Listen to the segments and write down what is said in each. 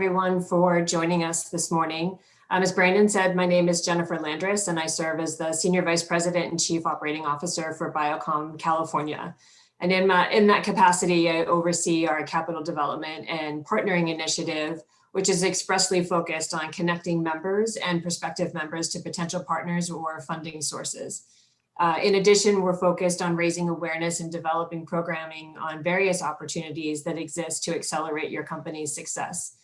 everyone for joining us this morning. As Brandon said, my name is Jennifer Landris, and I serve as the Senior Vice President and Chief Operating Officer for Biocom California. And in that capacity, I oversee our capital development and partnering initiative, which is expressly focused on connecting members and prospective members to potential partners or funding sources. In addition, we're focused on raising awareness and developing programming on various opportunities that exist to accelerate your company's success.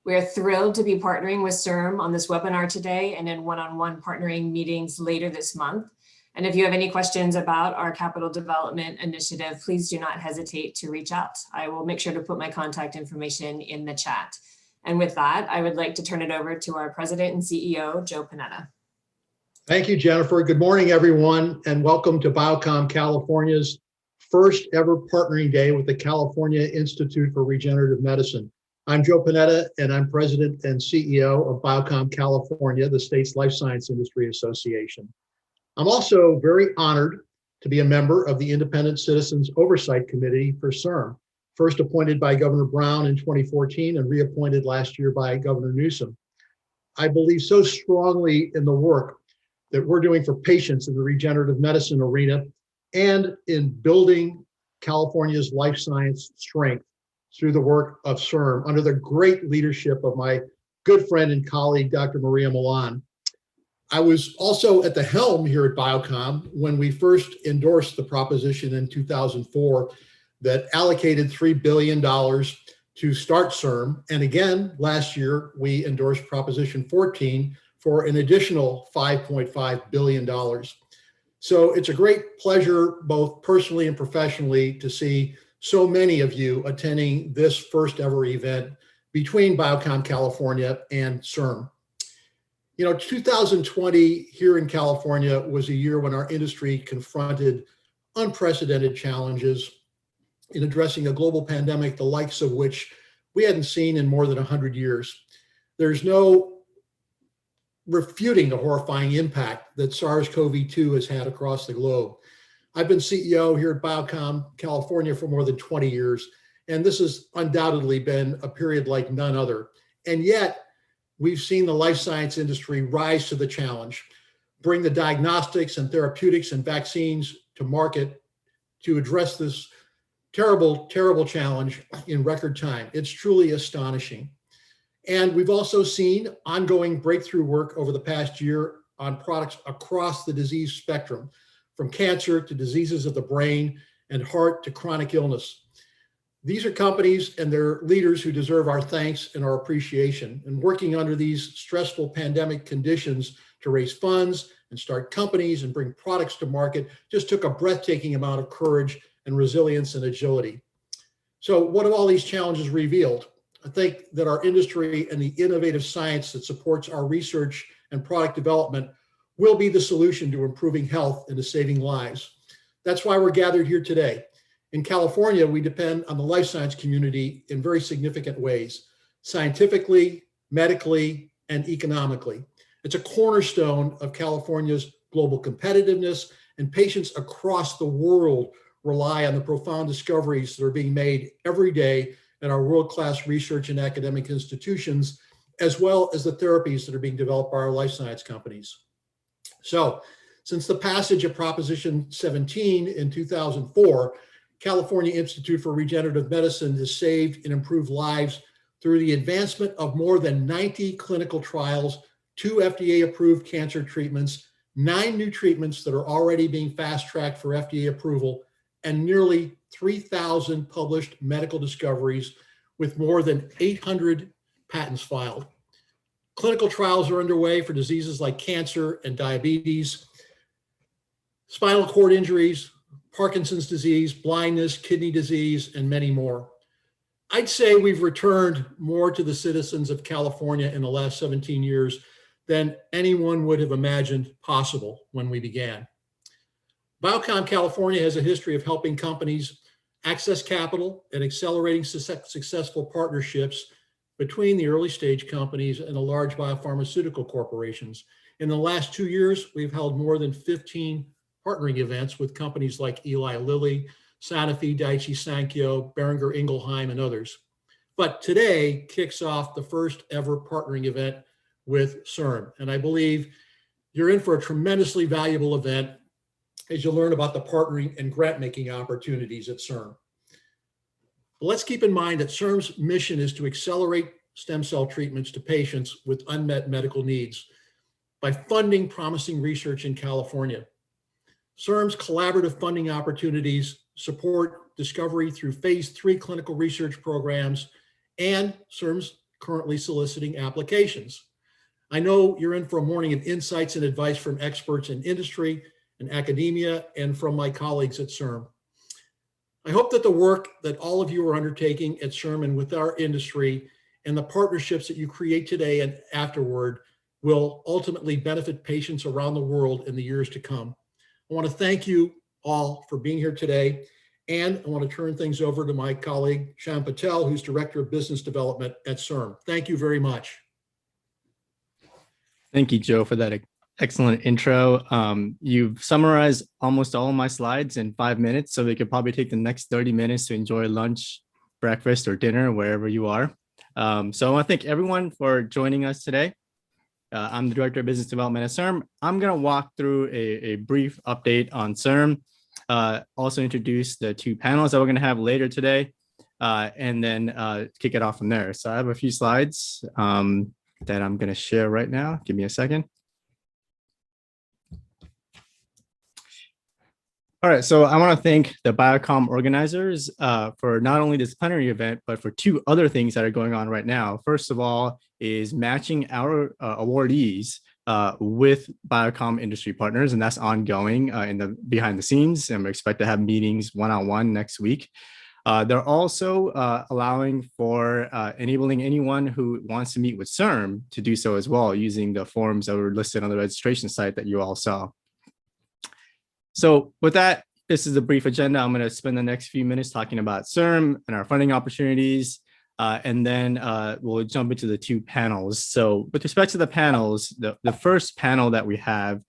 We are thrilled to be partnering with CIRM on this webinar today and in one-on-one partnering meetings later this month. And if you have any questions about our capital development initiative, please do not hesitate to reach out. I will make sure to put my contact information in the chat. And with that, I would like to turn it over to our President and CEO, Joe Panetta. Thank you, Jennifer. Good morning, everyone, and welcome to Biocom California's first ever partnering day with the California Institute for Regenerative Medicine. I'm Joe Panetta, and I'm President and CEO of Biocom California, the state's life science industry association. I'm also very honored to be a member of the Independent Citizens Oversight Committee for CIRM, first appointed by Governor Brown in 2014 and reappointed last year by Governor Newsom. I believe so strongly in the work that we're doing for patients in the regenerative medicine arena and in building California's life science strength through the work of CIRM under the great leadership of my good friend and colleague, Dr. Maria Milan. I was also at the helm here at Biocom when we first endorsed the proposition in 2004 that allocated $3 billion to start CIRM. And again, last year, we endorsed Proposition 14 for an additional $5.5 billion. So it's a great pleasure, both personally and professionally, to see so many of you attending this first ever event between Biocom California and CIRM. You know, 2020 here in California was a year when our industry confronted unprecedented challenges in addressing a global pandemic, the likes of which we hadn't seen in more than 100 years. There's no refuting the horrifying impact that SARS-CoV-2 has had across the globe. I've been CEO here at Biocom California for more than 20 years, and this has undoubtedly been a period like none other. And yet, we've seen the life science industry rise to the challenge, bring the diagnostics and therapeutics and vaccines to market to address this terrible, terrible challenge in record time. It's truly astonishing. And we've also seen ongoing breakthrough work over the past year on products across the disease spectrum, from cancer to diseases of the brain and heart to chronic illness. These are companies and their leaders who deserve our thanks and our appreciation. And working under these stressful pandemic conditions to raise funds and start companies and bring products to market just took a breathtaking amount of courage and resilience and agility. So what have all these challenges revealed? I think that our industry and the innovative science that supports our research and product development will be the solution to improving health and to saving lives. That's why we're gathered here today. In California, we depend on the life science community in very significant ways, scientifically, medically, and economically. It's a cornerstone of California's global competitiveness, and patients across the world rely on the profound discoveries that are being made every day in our world-class research and academic institutions, as well as the therapies that are being developed by our life science companies. So, since the passage of Proposition 17 in 2004, California Institute for Regenerative Medicine has saved and improved lives through the advancement of more than 90 clinical trials, 2 FDA-approved cancer treatments, 9 new treatments that are already being fast-tracked for FDA approval, and nearly 3,000 published medical discoveries with more than 800 patents filed. Clinical trials are underway for diseases like cancer and diabetes, spinal cord injuries, Parkinson's disease, blindness, kidney disease, and many more. I'd say we've returned more to the citizens of California in the last 17 years than anyone would have imagined possible when we began. Biocom California has a history of helping companies access capital and accelerating successful partnerships between the early stage companies and the large biopharmaceutical corporations. In the last 2 years, we've held more than 15 partnering events with companies like Eli Lilly, Sanofi, Daiichi Sankyo, Boehringer Ingelheim, and others. But today kicks off the first ever partnering event with CIRM. And I believe you're in for a tremendously valuable event as you learn about the partnering and grant making opportunities at CIRM. But let's keep in mind that CIRM's mission is to accelerate stem cell treatments to patients with unmet medical needs by funding promising research in California. CIRM's collaborative funding opportunities support discovery through phase 3 clinical research programs, and CIRM's currently soliciting applications. I know you're in for a morning of insights and advice from experts in industry and academia and from my colleagues at CIRM. I hope that the work that all of you are undertaking at CIRM and with our industry and the partnerships that you create today and afterward will ultimately benefit patients around the world in the years to come. I want to thank you all for being here today. And I want to turn things over to my colleague, Shyam Patel, who's Director of Business Development at CIRM. Thank you very much. Thank you, Joe, for that excellent intro. You've summarized almost all of my slides in 5 minutes, so we could probably take the next 30 minutes to enjoy lunch, breakfast, or dinner, wherever you are. So I want to thank everyone for joining us today. I'm the Director of Business Development at CIRM. I'm going to walk through a brief update on CIRM, also introduce the 2 panels that we're going to have later today, and then kick it off from there. So I have a few slides that I'm going to share right now. Give me a second. All right, so I want to thank the Biocom organizers for not only this plenary event, but for 2 other things that are going on right now. First of all is matching our awardees with Biocom industry partners, and that's ongoing behind the scenes, and we expect to have meetings one-on-one next week. They're also allowing for enabling anyone who wants to meet with CIRM to do so as well, using the forms that were listed on the registration site that you all saw. So with that, this is a brief agenda. I'm going to spend the next few minutes talking about CIRM and our funding opportunities, and then we'll jump into the 2 panels. So with respect to the panels, the first panel that we have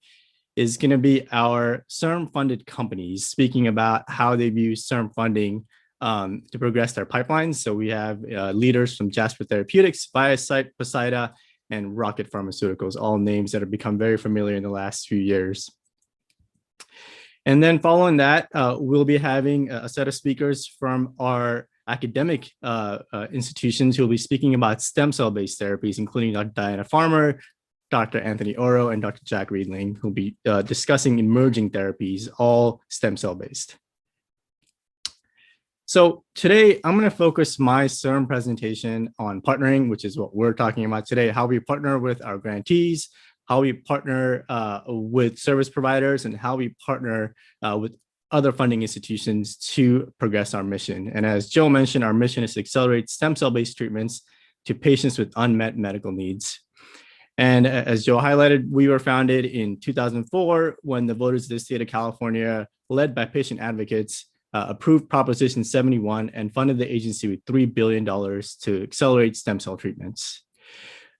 is going to be our CIRM-funded companies speaking about how they view CIRM funding to progress their pipelines. So we have leaders from JASPER Therapeutics, Jsite, Panetta, and Rocket Pharmaceuticals, all names that have become very familiar in the last few years. And then following that, we'll be having a set of speakers from our academic institutions who will be speaking about stem cell-based therapies, including Dr. Diana Farmer, Dr. Anthony Oro, and Dr. Jack Riedling, who will be discussing emerging therapies, all stem cell-based. So today, I'm going to focus my CIRM presentation on partnering, which is what we're talking about today, how we partner with our grantees, how we partner with service providers, and how we partner with other funding institutions to progress our mission. And as Joe mentioned, our mission is to accelerate stem cell-based treatments to patients with unmet medical needs. And as Joe highlighted, we were founded in 2004 when the voters of the state of California, led by patient advocates, approved Proposition 71 and funded the agency with $3 billion to accelerate stem cell treatments.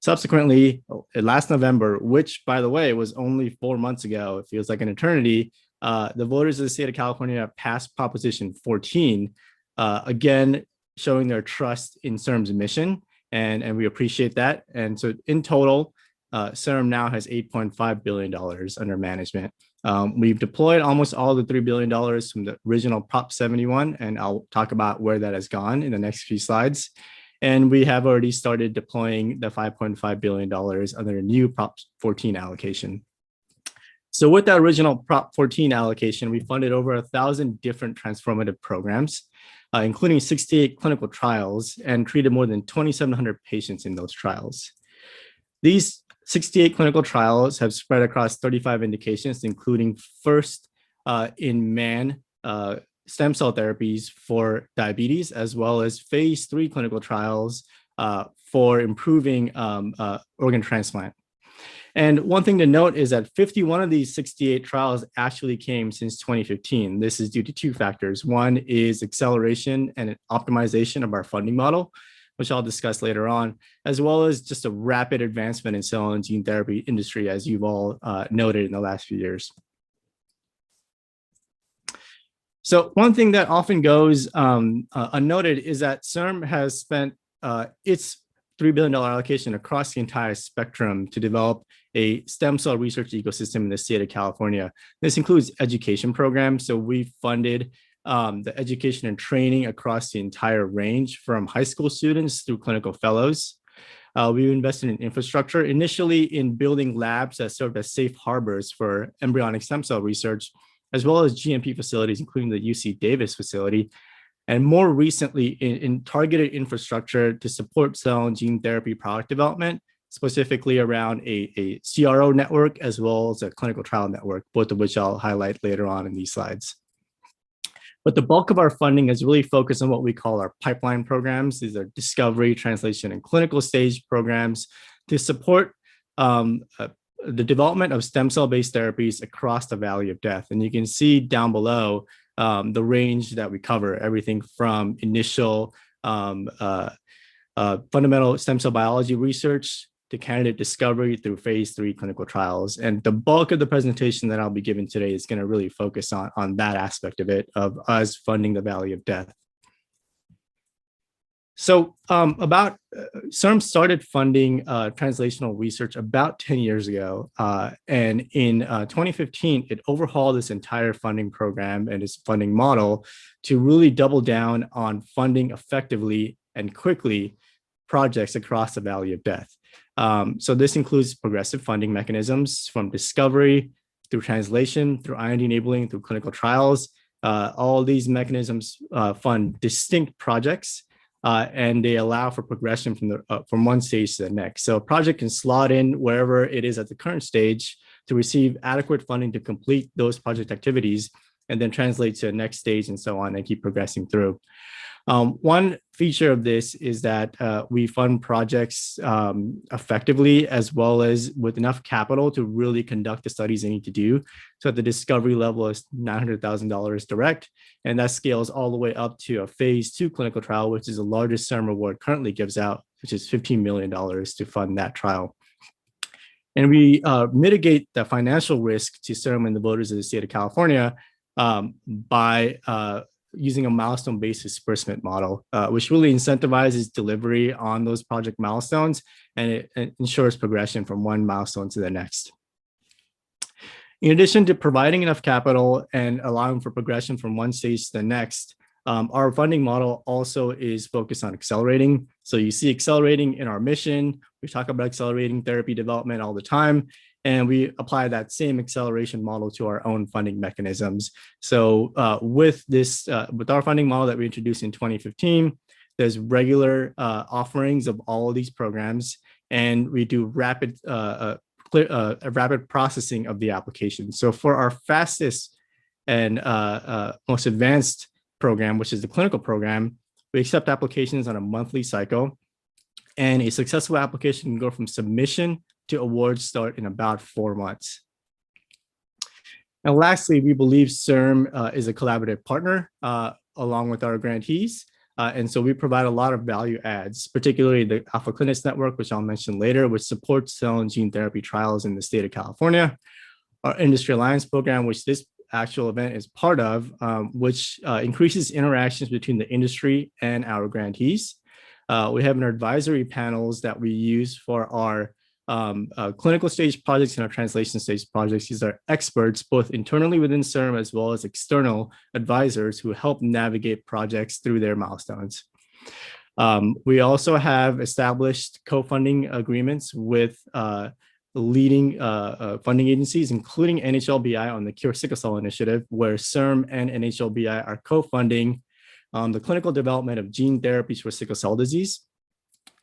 Subsequently, last November, which, by the way, was only 4 months ago, it feels like an eternity, the voters of the state of California passed Proposition 14, again, showing their trust in CIRM's mission, and we appreciate that. And so in total, CIRM now has $8.5 billion under management. We've deployed almost all the $3 billion from the original Prop 71, and I'll talk about where that has gone in the next few slides. And we have already started deploying the $5.5 billion under the new Prop 14 allocation. So with that original Prop 14 allocation, we funded over 1,000 different transformative programs, including 68 clinical trials, and treated more than 2,700 patients in those trials. These 68 clinical trials have spread across 35 indications, including first in man stem cell therapies for diabetes, as well as phase 3 clinical trials for improving organ transplant. And one thing to note is that 51 of these 68 trials actually came since 2015. This is due to 2 factors. One is acceleration and optimization of our funding model, which I'll discuss later on, as well as just a rapid advancement in cell and gene therapy industry, as you've all noted in the last few years. So one thing that often goes unnoted is that CIRM has spent its $3 billion allocation across the entire spectrum to develop a stem cell research ecosystem in the state of California. This includes education programs. So we funded the education and training across the entire range from high school students through clinical fellows. We invested in infrastructure, initially in building labs that served as safe harbors for embryonic stem cell research, as well as GMP facilities, including the UC Davis facility, and more recently in targeted infrastructure to support cell and gene therapy product development, specifically around a CRO network, as well as a clinical trial network, both of which I'll highlight later on in these slides. But the bulk of our funding is really focused on what we call our pipeline programs. These are discovery, translation, and clinical stage programs to support the development of stem cell-based therapies across the valley of death. And you can see down below the range that we cover, everything from initial fundamental stem cell biology research to candidate discovery through phase 3 clinical trials. And the bulk of the presentation that I'll be giving today is going to really focus on that aspect of it, of us funding the valley of death. So CIRM started funding translational research about 10 years ago. And in 2015, it overhauled this entire funding program and its funding model to really double down on funding effectively and quickly projects across the valley of death. So this includes progressive funding mechanisms from discovery through translation, through IND enabling, through clinical trials. All these mechanisms fund distinct projects, and they allow for progression from one stage to the next. So a project can slot in wherever it is at the current stage to receive adequate funding to complete those project activities, and then translate to the next stage and so on, and keep progressing through. One feature of this is that we fund projects effectively, as well as with enough capital to really conduct the studies they need to do. So at the discovery level is $900,000 direct, and that scales all the way up to a phase 2 clinical trial, which is the largest CIRM award currently gives out, which is $15 million to fund that trial. And we mitigate the financial risk to CIRM and the voters of the state of California by using a milestone-based disbursement model, which really incentivizes delivery on those project milestones, and it ensures progression from one milestone to the next. In addition to providing enough capital and allowing for progression from one stage to the next, our funding model also is focused on accelerating. So you see accelerating in our mission. We talk about accelerating therapy development all the time, and we apply that same acceleration model to our own funding mechanisms. So with our funding model that we introduced in 2015, there's regular offerings of all of these programs, and we do rapid processing of the application. So for our fastest and most advanced program, which is the clinical program, we accept applications on a monthly cycle, and a successful application can go from submission to award start in about 4 months. And lastly, we believe CIRM is a collaborative partner along with our grantees. And so we provide a lot of value adds, particularly the Alpha Clinics Network, which I'll mention later, which supports cell and gene therapy trials in the state of California. Our Industry Alliance program, which this actual event is part of, which increases interactions between the industry and our grantees. We have an advisory panels that we use for our clinical stage projects and our translation stage projects. These are experts, both internally within CIRM as well as external advisors who help navigate projects through their milestones. We also have established co-funding agreements with leading funding agencies, including NHLBI on the Cure Sickle Cell Initiative, where CIRM and NHLBI are co-funding the clinical development of gene therapies for sickle cell disease.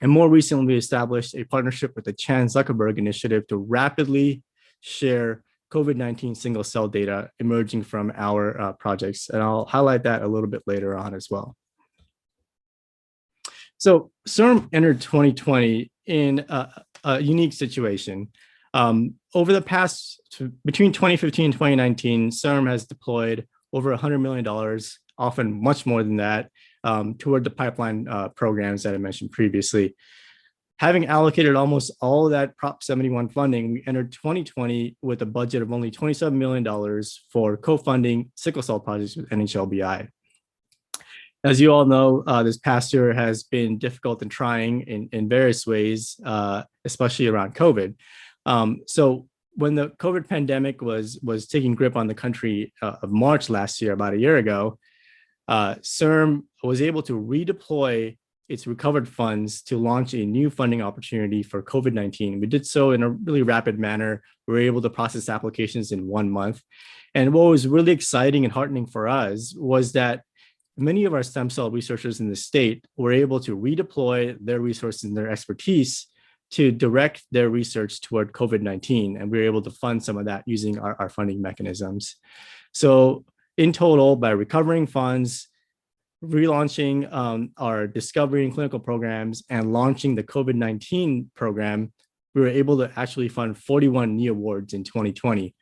And more recently, we established a partnership with the Chan Zuckerberg Initiative to rapidly share COVID-19 single cell data emerging from our projects. And I'll highlight that a little bit later on as well. So CIRM entered 2020 in a unique situation. Over the past, between 2015 and 2019, CIRM has deployed over $100 million, often much more than that, toward the pipeline programs that I mentioned previously. Having allocated almost all of that Prop 71 funding, we entered 2020 with a budget of only $27 million for co-funding sickle cell projects with NHLBI. As you all know, this past year has been difficult and trying in various ways, especially around COVID. So when the COVID pandemic was taking grip on the country of March last year, about a year ago, CIRM was able to redeploy its recovered funds to launch a new funding opportunity for COVID-19. We did so in a really rapid manner. We were able to process applications in 1 month. And what was really exciting and heartening for us was that many of our stem cell researchers in the state were able to redeploy their resources and their expertise to direct their research toward COVID-19. And we were able to fund some of that using our funding mechanisms. So in total, by recovering funds, relaunching our discovery and clinical programs, and launching the COVID-19 program, we were able to actually fund 41 new awards in 2020.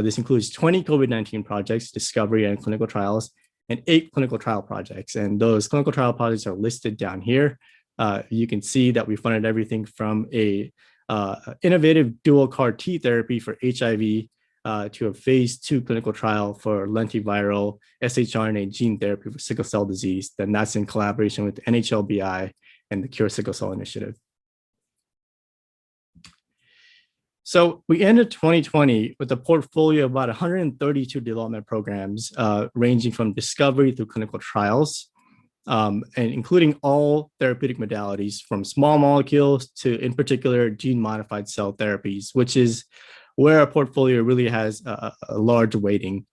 This includes 20 COVID-19 projects, discovery and clinical trials, and 8 clinical trial projects. And those clinical trial projects are listed down here. You can see that we funded everything from a innovative dual CAR T therapy for HIV to a phase 2 clinical trial for lentiviral shRNA gene therapy for sickle cell disease. Then that's in collaboration with NHLBI and the Cure Sickle Cell Initiative. So we ended 2020 with a portfolio of about 132 development programs, ranging from discovery through clinical trials, and including all therapeutic modalities from small molecules to, in particular, gene-modified cell therapies, which is where our portfolio really has a large weighting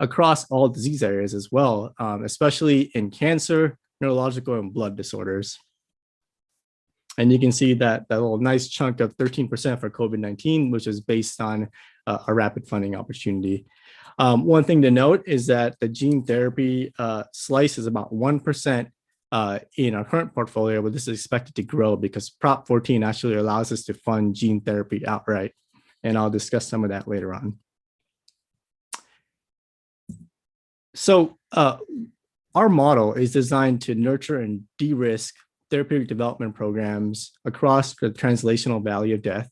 across all disease areas as well, especially in cancer, neurological, and blood disorders. And you can see that little nice chunk of 13% for COVID-19, which is based on a rapid funding opportunity. One thing to note is that the gene therapy slice is about 1% in our current portfolio, but this is expected to grow because Prop 14 actually allows us to fund gene therapy outright. And I'll discuss some of that later on. So our model is designed to nurture and de-risk therapeutic development programs across the translational valley of death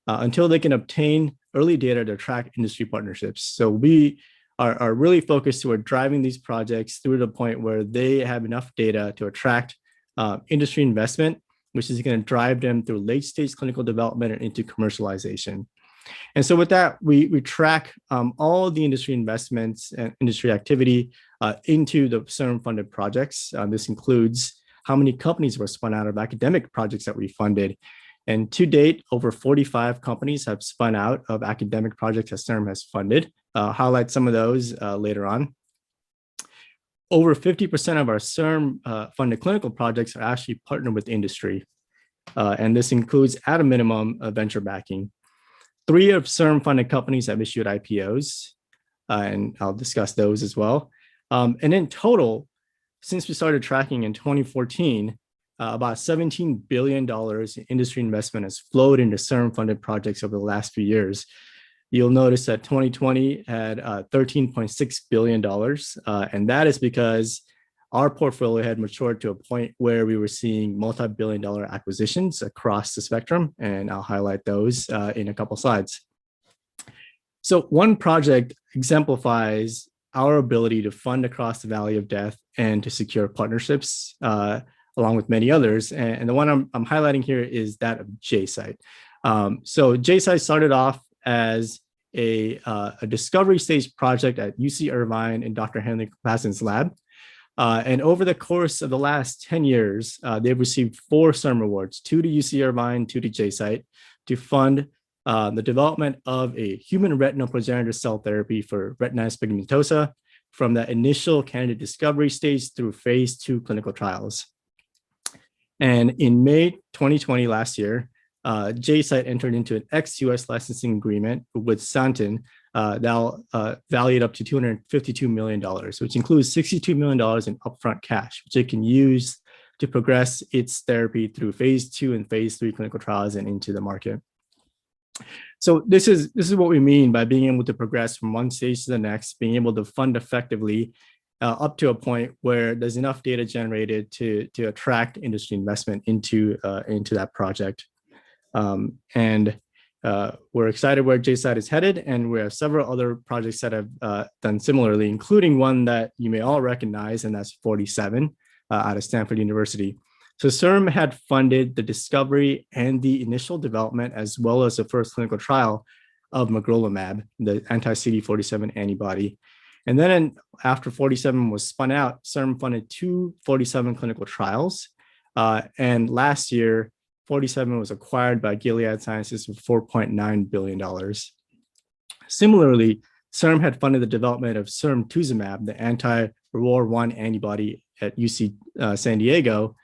until they can obtain early data to attract industry partnerships. So we are really focused toward driving these projects through to the point where they have enough data to attract industry investment, which is going to drive them through late-stage clinical development and into commercialization. And so with that, we track all the industry investments and industry activity into the CIRM-funded projects. This includes how many companies were spun out of academic projects that we funded. And to date, over 45 companies have spun out of academic projects that CIRM has funded. I'll highlight some of those later on. Over 50% of our CIRM funded clinical projects are actually partnered with industry. And this includes, at a minimum, venture backing. 3 of CIRM funded companies have issued IPOs, and I'll discuss those as well. And in total, since we started tracking in 2014, about $17 billion in industry investment has flowed into CIRM-funded projects over the last few years. You'll notice that 2020 had $13.6 billion, and that is because our portfolio had matured to a point where we were seeing multi-billion-dollar acquisitions across the spectrum, and I'll highlight those in a couple slides. So one project exemplifies our ability to fund across the valley of death and to secure partnerships, along with many others. And the one I'm highlighting here is that of Jsite. So Jsite started off as a discovery stage project at UC Irvine in Dr. Henry Passan's lab. And over the course of the last 10 years, they've received 4 CIRM awards, 2 to UC Irvine, 2 to Jsite, to fund the development of a human retinal progenitor cell therapy for retinitis pigmentosa from that initial candidate discovery stage through phase 2 clinical trials. And in May 2020, last year, Jsite entered into an ex-US licensing agreement with Santen that'll valued up to $252 million, which includes $62 million in upfront cash, which it can use to progress its therapy through phase 2 and phase 3 clinical trials and into the market. So this is what we mean by being able to progress from one stage to the next, being able to fund effectively up to a point where there's enough data generated to attract industry investment into that project. And We're excited where Jsite is headed, and we have several other projects that have done similarly, including one that you may all recognize, and that's 47 out of Stanford University. So CIRM had funded the discovery and the initial development, as well as the first clinical trial of magrolimab, the anti-CD47 antibody. And then after 47 was spun out, CIRM funded 2 47 clinical trials. And last year, 47 was acquired by Gilead Sciences for $4.9 billion. Similarly, CIRM had funded the development of sirmtuzumab, the anti-ROR1 antibody at UC San Diego.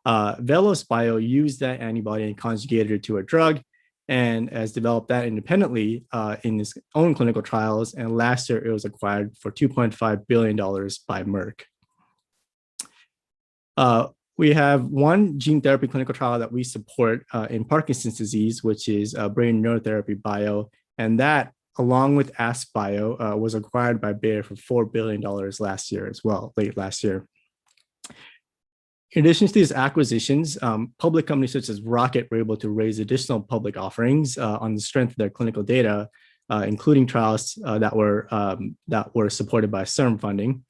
Velos Bio used that antibody and conjugated it to a drug, and has developed that independently in its own clinical trials. And last year, it was acquired for $2.5 billion by Merck. We have one gene therapy clinical trial that we support in Parkinson's disease, which is Brain Neurotherapy Bio. And that, along with AskBio, was acquired by Bayer for $4 billion last year as well, late last year. In addition to these acquisitions, public companies such as Rocket were able to raise additional public offerings on the strength of their clinical data, including trials that were supported by CIRM funding.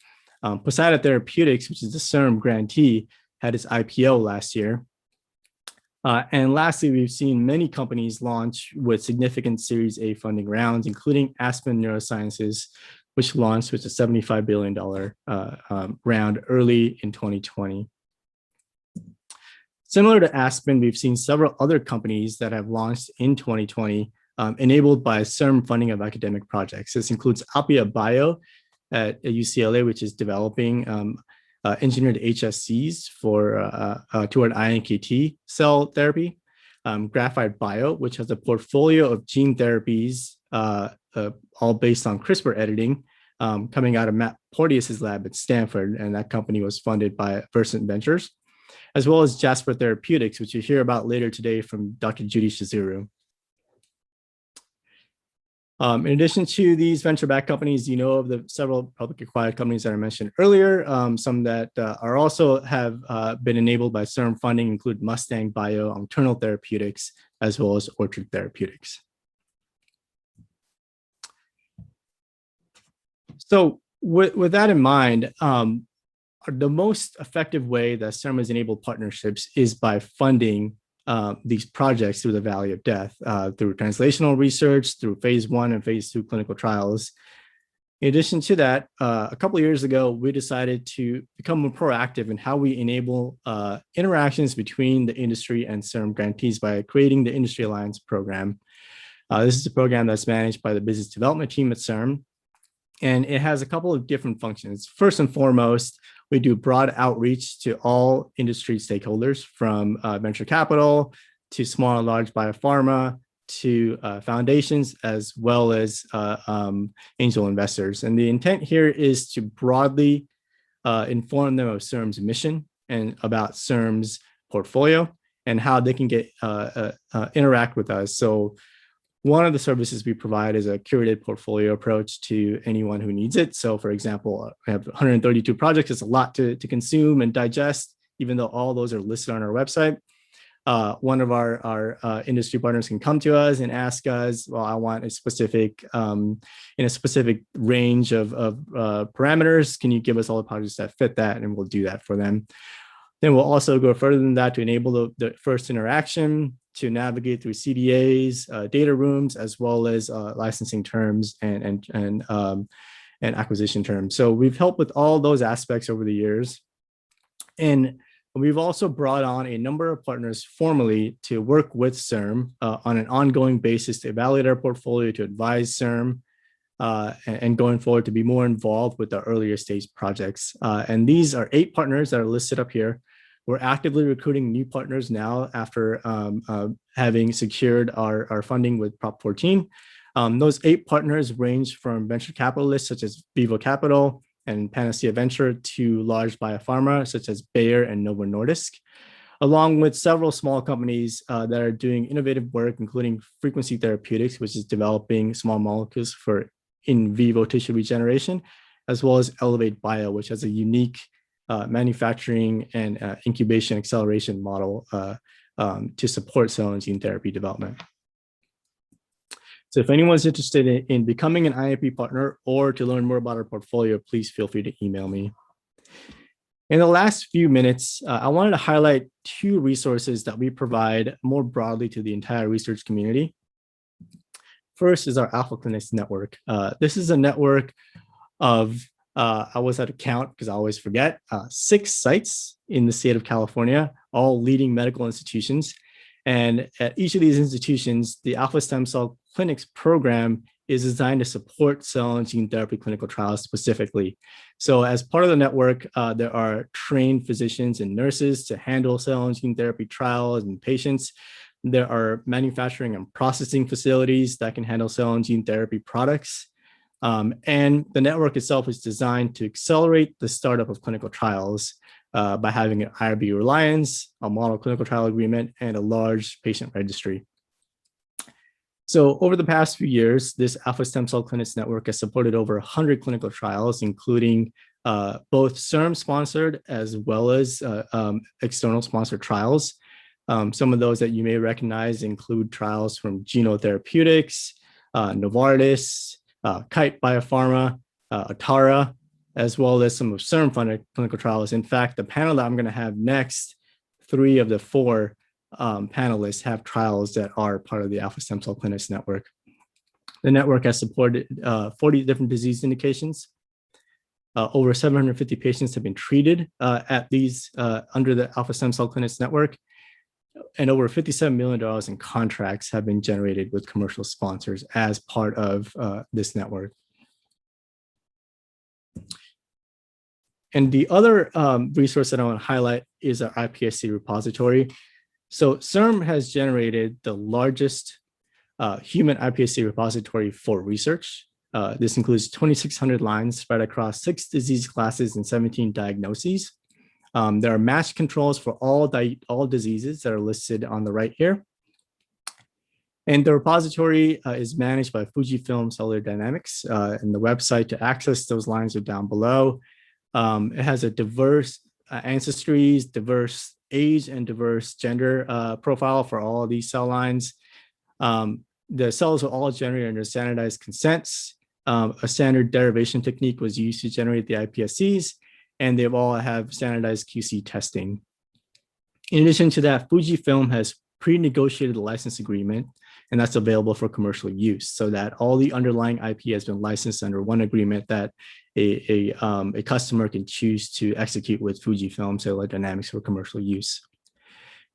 Panetta Therapeutics, which is the CIRM grantee, had its IPO last year. And lastly, we've seen many companies launch with significant Series A funding rounds, including Aspen Neurosciences, which launched with a $75 billion round early in 2020. Similar to Aspen, we've seen several other companies that have launched in 2020, enabled by CIRM funding of academic projects. This includes Panetta Biocom at UCLA, which is developing engineered HSCs toward iNKT cell therapy. Graphite Bio, which has a portfolio of gene therapies, all based on CRISPR editing, coming out of Matt Porteus's lab at Stanford, and that company was funded by Versant Ventures, as well as JASPER Therapeutics, which you'll hear about later today from Dr. Judy Shizuru. In addition to these venture-backed companies, you know of the several publicly acquired companies that I mentioned earlier. Some that are also have been enabled by CIRM funding include Mustang Bio, Internal Therapeutics, as well as Orchard Therapeutics. So with that in mind, the most effective way that CIRM has enabled partnerships is by funding these projects through the Valley of Death, through translational research, through phase 1 and phase 2 clinical trials. In addition to that, a couple of years ago, we decided to become more proactive in how we enable interactions between the industry and CIRM grantees by creating the Industry Alliance program. This is a program that's managed by the business development team at CIRM, and it has a couple of different functions. First and foremost, we do broad outreach to all industry stakeholders, from venture capital to small and large biopharma to foundations, as well as angel investors. And the intent here is to broadly inform them of CIRM's mission and about CIRM's portfolio and how they can get interact with us. So one of the services we provide is a curated portfolio approach to anyone who needs it. So for example, we have 132 projects. It's a lot to consume and digest, even though all those are listed on our website. One of our industry partners can come to us and ask us, well, I want a specific, in a specific range of parameters. Can you give us all the projects that fit that? And we'll do that for them. Then we'll also go further than that to enable the first interaction, to navigate through CDAs, data rooms, as well as licensing terms and acquisition terms. So we've helped with all those aspects over the years. And we've also brought on a number of partners formally to work with CIRM on an ongoing basis to evaluate our portfolio, to advise CIRM, and going forward to be more involved with the earlier stage projects. And these are 8 partners that are listed up here. We're actively recruiting new partners now after having secured our funding with Prop 14. Those 8 partners range from venture capitalists such as Vivo Capital and Panacea Venture to large biopharma such as Bayer and Novo Nordisk, along with several small companies that are doing innovative work, including Frequency Therapeutics, which is developing small molecules for in vivo tissue regeneration, as well as Elevate Bio, which has a unique manufacturing and incubation acceleration model to support cell and gene therapy development. So if anyone's interested in becoming an IIP partner or to learn more about our portfolio, please feel free to email me. In the last few minutes, I wanted to highlight 2 resources that we provide more broadly to the entire research community. First is our Alpha Clinics network. This is a network of, I always had to count because I always forget, 6 sites in the state of California, all leading medical institutions. And at each of these institutions, the Alpha Stem Cell Clinics program is designed to support cell and gene therapy clinical trials specifically. So as part of the network, there are trained physicians and nurses to handle cell and gene therapy trials and patients. There are manufacturing and processing facilities that can handle cell and gene therapy products. And the network itself is designed to accelerate the startup of clinical trials by having an IRB reliance, a model clinical trial agreement, and a large patient registry. So over the past few years, this Alpha Stem Cell Clinics network has supported over 100 clinical trials, including both CIRM sponsored as well as external sponsored trials. Some of those that you may recognize include trials from Geno Therapeutics, Novartis, Kite Biopharma, Atara, as well as some of CIRM funded clinical trials. In fact, the panel that I'm going to have next, 3 of the 4 panelists have trials that are part of the Alpha Stem Cell Clinics network. The network has supported 40 different disease indications. Over 750 patients have been treated at these under the Alpha Stem Cell Clinics network, and over $57 million in contracts have been generated with commercial sponsors as part of this network. And the other resource that I want to highlight is our IPSC Repository. So CIRM has generated the largest human IPSC repository for research. This includes 2,600 lines spread across 6 disease classes and 17 diagnoses. There are matched controls for all diseases that are listed on the right here. And the repository is managed by Fujifilm Cellular Dynamics, and the website to access those lines are down below. It has a diverse ancestries, diverse age, and diverse gender profile for all of these cell lines. The cells are all generated under standardized consents. A standard derivation technique was used to generate the iPSCs, and they all have standardized QC testing. In addition to that, Fujifilm has pre-negotiated a license agreement, and that's available for commercial use, so that all the underlying IP has been licensed under one agreement that a customer can choose to execute with Fujifilm Cellular Dynamics for commercial use.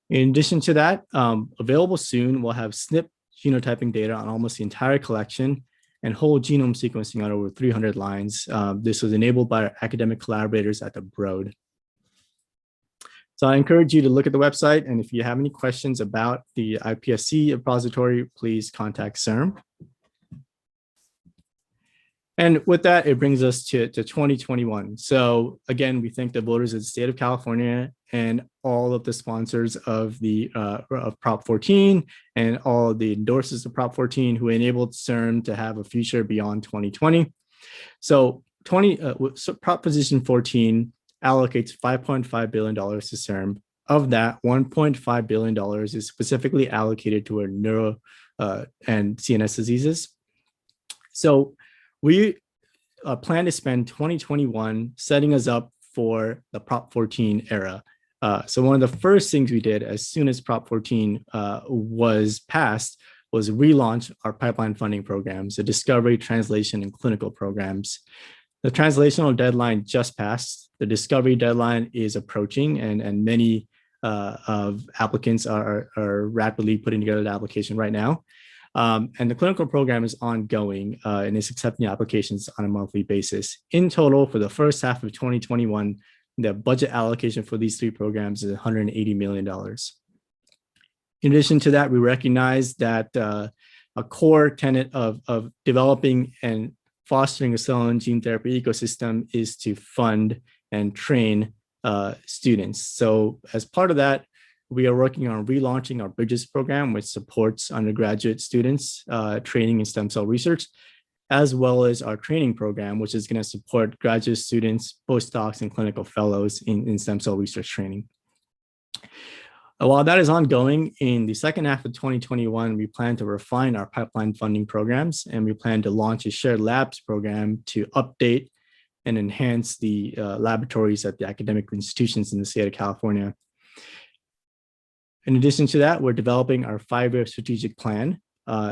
In addition to that, available soon, we'll have SNP genotyping data on almost the entire collection and whole genome sequencing on over 300 lines. This was enabled by our academic collaborators at the Broad. So I encourage you to look at the website, and if you have any questions about the IPSC repository, please contact CIRM. And with that, it brings us to 2021. So again, we thank the voters of the state of California and all of the sponsors of the of Prop 14 and all of the endorsers of Prop 14 who enabled CIRM to have a future beyond 2020. So Proposition 14 allocates $5.5 billion to CIRM. Of that, $1.5 billion is specifically allocated to our neuro and CNS diseases. So we plan to spend 2021 setting us up for the Prop 14 era. So one of the first things we did as soon as Prop 14 was passed was relaunch our pipeline funding programs, the discovery, translation, and clinical programs. The translational deadline just passed. The discovery deadline is approaching, and many of applicants are rapidly putting together the application right now. And the clinical program is ongoing and is accepting applications on a monthly basis. In total, for the first half of 2021, the budget allocation for these 3 programs is $180 million. In addition to that, we recognize that a core tenet of developing and fostering a cell and gene therapy ecosystem is to fund and train students. So as part of that, we are working on relaunching our Bridges program, which supports undergraduate students training in stem cell research, as well as our training program, which is going to support graduate students, postdocs, and clinical fellows in stem cell research training. While that is ongoing, in the second half of 2021, we plan to refine our pipeline funding programs, and we plan to launch a shared labs program to update and enhance the laboratories at the academic institutions in the state of California. In addition to that, we're developing our 5-year strategic plan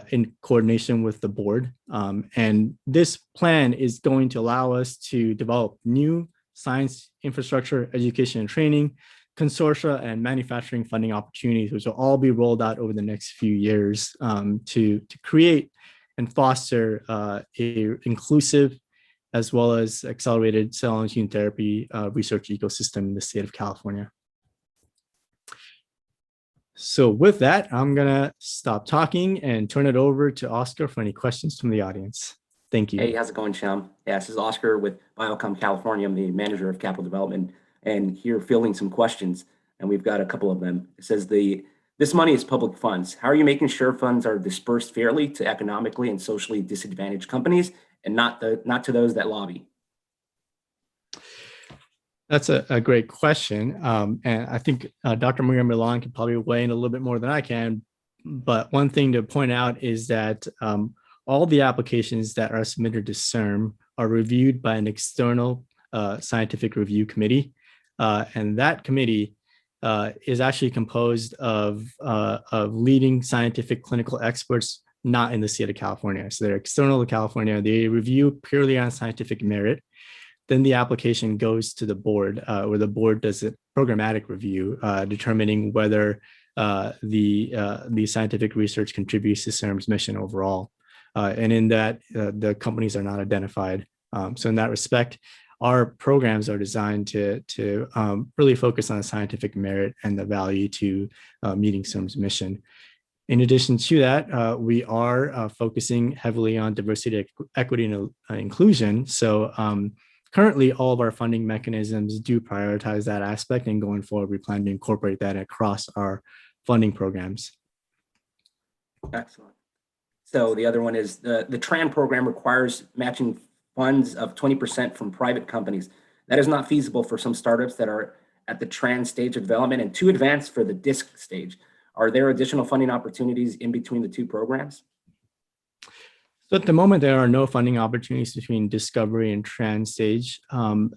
in coordination with the board. And this plan is going to allow us to develop new science infrastructure, education and training, consortia, and manufacturing funding opportunities, which will all be rolled out over the next few years to create and foster a inclusive as well as accelerated cell and gene therapy research ecosystem in the state of California. So with that, I'm gonna stop talking and turn it over to Oscar for any questions from the audience. Thank you. Hey, how's it going, Shyam? Yeah, this is Oscar with Biocom California. I'm the manager of capital development and here fielding some questions. And we've got a couple of them. It says this money is public funds. How are you making sure funds are dispersed fairly to economically and socially disadvantaged companies and not to those that lobby? That's a great question. And I think Dr. Maria Milan can probably weigh in a little bit more than I can. But one thing to point out is that all the applications that are submitted to CIRM are reviewed by an external scientific review committee. And that committee is actually composed of leading scientific clinical experts not in the state of California. So they're external to California. They review purely on scientific merit. Then the application goes to the board, where the board does a programmatic review, determining whether the scientific research contributes to CIRM's mission overall. And in that, the companies are not identified. So in that respect, our programs are designed to really focus on scientific merit and the value to meeting CIRM's mission. In addition to that, we are focusing heavily on diversity, equity, and inclusion. So currently, all of our funding mechanisms do prioritize that aspect, and going forward, we plan to incorporate that across our funding programs. Excellent. So the other one is the TRAN program requires matching funds of 20% from private companies. That is not feasible for some startups that are at the TRAN stage of development and too advanced for the DISC stage. Are there additional funding opportunities in between the two programs? So at the moment, there are no funding opportunities between discovery and TRAN stage.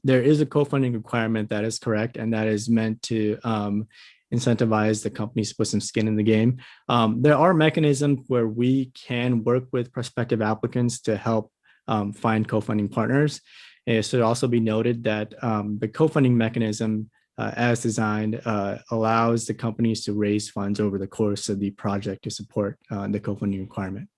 There is a co-funding requirement, that is correct, and that is meant to incentivize the companies to put some skin in the game. There are mechanisms where we can work with prospective applicants to help find co-funding partners. It should also be noted that the co-funding mechanism as designed allows the companies to raise funds over the course of the project to support the co-funding requirement.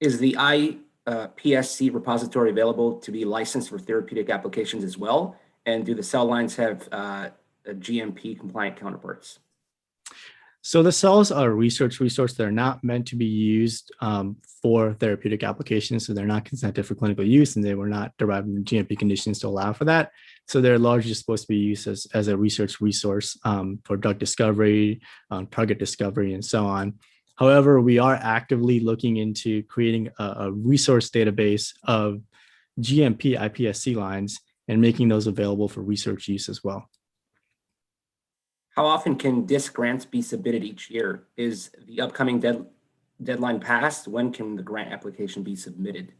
Is the IPSC Repository available to be licensed for therapeutic applications as well? And do the cell lines have GMP compliant counterparts? So the cells are a research resource. They're not meant to be used for therapeutic applications. So they're not consented for clinical use, and they were not derived from GMP conditions to allow for that. So they're largely supposed to be used as a research resource for drug discovery, target discovery, and so on. However, we are actively looking into creating a resource database of GMP IPSC lines and making those available for research use as well. How often can DISC grants be submitted each year? Is the upcoming deadline passed? When can the grant application be submitted?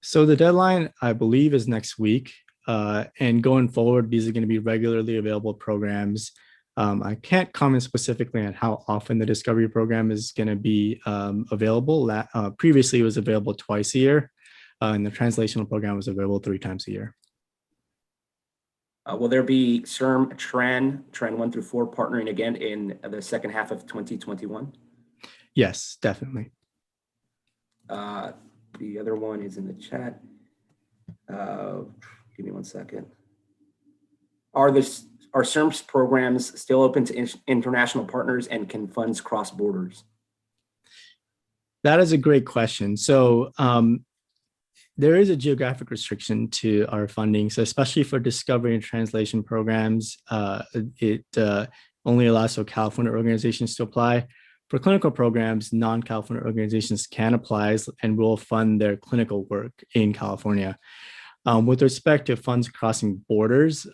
So the deadline, I believe, is next week. And going forward, these are going to be regularly available programs. I can't comment specifically on how often the discovery program is going to be available. Previously, it was available twice a year, and the translational program was available 3 times a year. Will there be CIRM TRAN 1 through 4 partnering again in the second half of 2021? Yes, definitely. The other one is in the chat. Give me one second. Are CIRM's programs still open to international partners, and can funds cross borders? That is a great question. So there is a geographic restriction to our funding. So especially for discovery and translation programs, it only allows for California organizations to apply. For clinical programs, non-California organizations can apply and will fund their clinical work in California. With respect to funds crossing borders,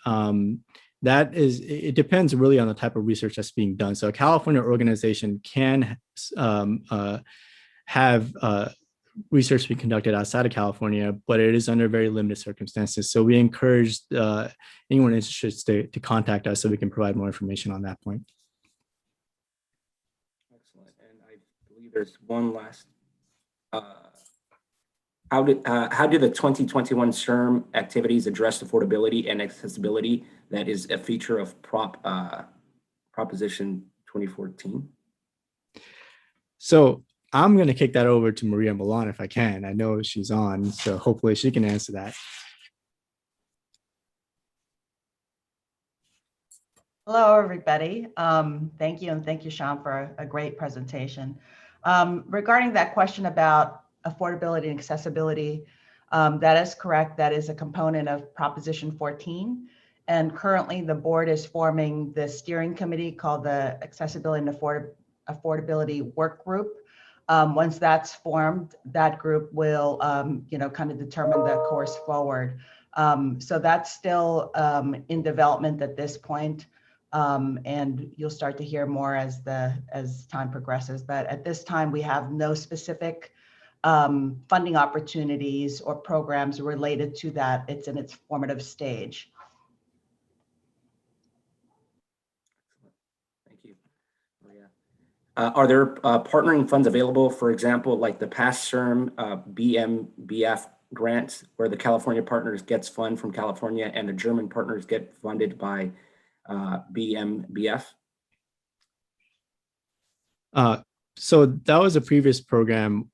it depends really on the type of research that's being done. So a California organization can have research be conducted outside of California, but it is under very limited circumstances. So we encourage anyone interested to contact us so we can provide more information on that point. Excellent. And I believe there's one last. How did the 2021 CIRM activities address affordability and accessibility that is a feature of Proposition 2014? So I'm going to kick that over to Maria Milan if I can. I know she's on, so hopefully she can answer that. Hello, everybody. Thank you, and thank you, Sean, for a great presentation. Regarding that question about affordability and accessibility, that is correct. That is a component of Proposition 14. And currently the board is forming the steering committee called the Accessibility and Affordability Work Group. Once that's formed, that group will, kind of determine the course forward. So that's still in development at this point. And you'll start to hear more as time progresses. But at this time, we have no specific funding opportunities or programs related to that. It's in its formative stage. Thank you, Maria. Are there partnering funds available, for example, like the past CIRM BMBF grants, where the California partners gets fund from California and the German partners get funded by BMBF? So that was a previous program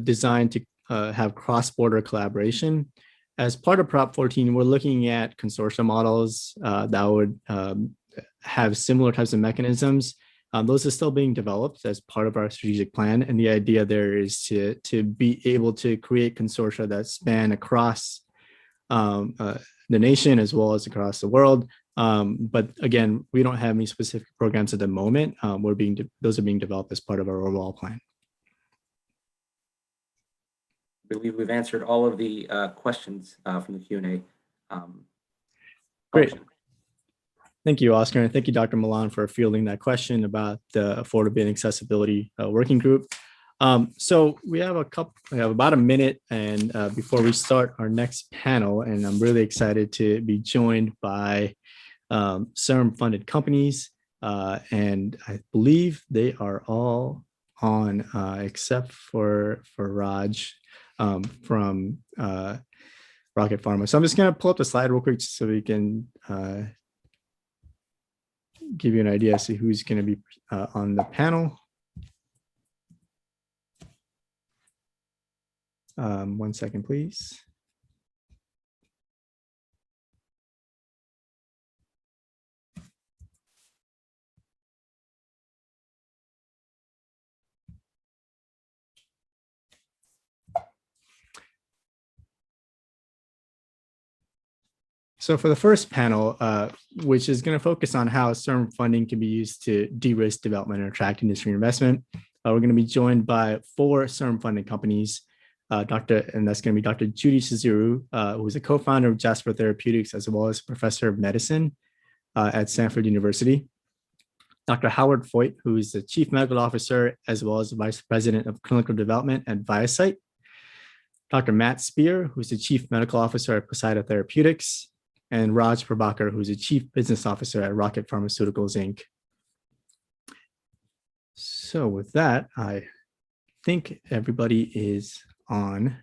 designed to have cross-border collaboration. As part of Prop 14, we're looking at consortium models that would have similar types of mechanisms. Those are still being developed as part of our strategic plan. And the idea there is to be able to create consortia that span across the nation as well as across the world. But again, we don't have any specific programs at the moment. Those are being developed as part of our overall plan. I believe we've answered all of the questions from the Q&A. Great. Thank you, Oscar. And thank you, Dr. Milan, for fielding that question about the affordability and accessibility working group. So we have about a minute and before we start our next panel, and I'm really excited to be joined by CIRM funded companies. And I believe they are all on except for Raj from Rocket Pharma. So I'm just going to pull up the slide real quick so we can give you an idea as to who's going to be on the panel. 1 second, please. So for the first panel, which is going to focus on how CIRM funding can be used to de-risk development and attract industry investment, we're going to be joined by 4 CIRM funding companies. And that's going to be Dr. Judy Shizuru, who is a co-founder of JASPER Therapeutics, as well as professor of medicine at Stanford University. Dr. Howard Foyt, who is the chief medical officer, as well as the vice president of clinical development at Jsite. Dr. Matt Spear, who's the chief medical officer at Panetta Therapeutics, and Raj Prabhakar, who's the chief business officer at Rocket Pharmaceuticals, Inc. So with that, I think everybody is on.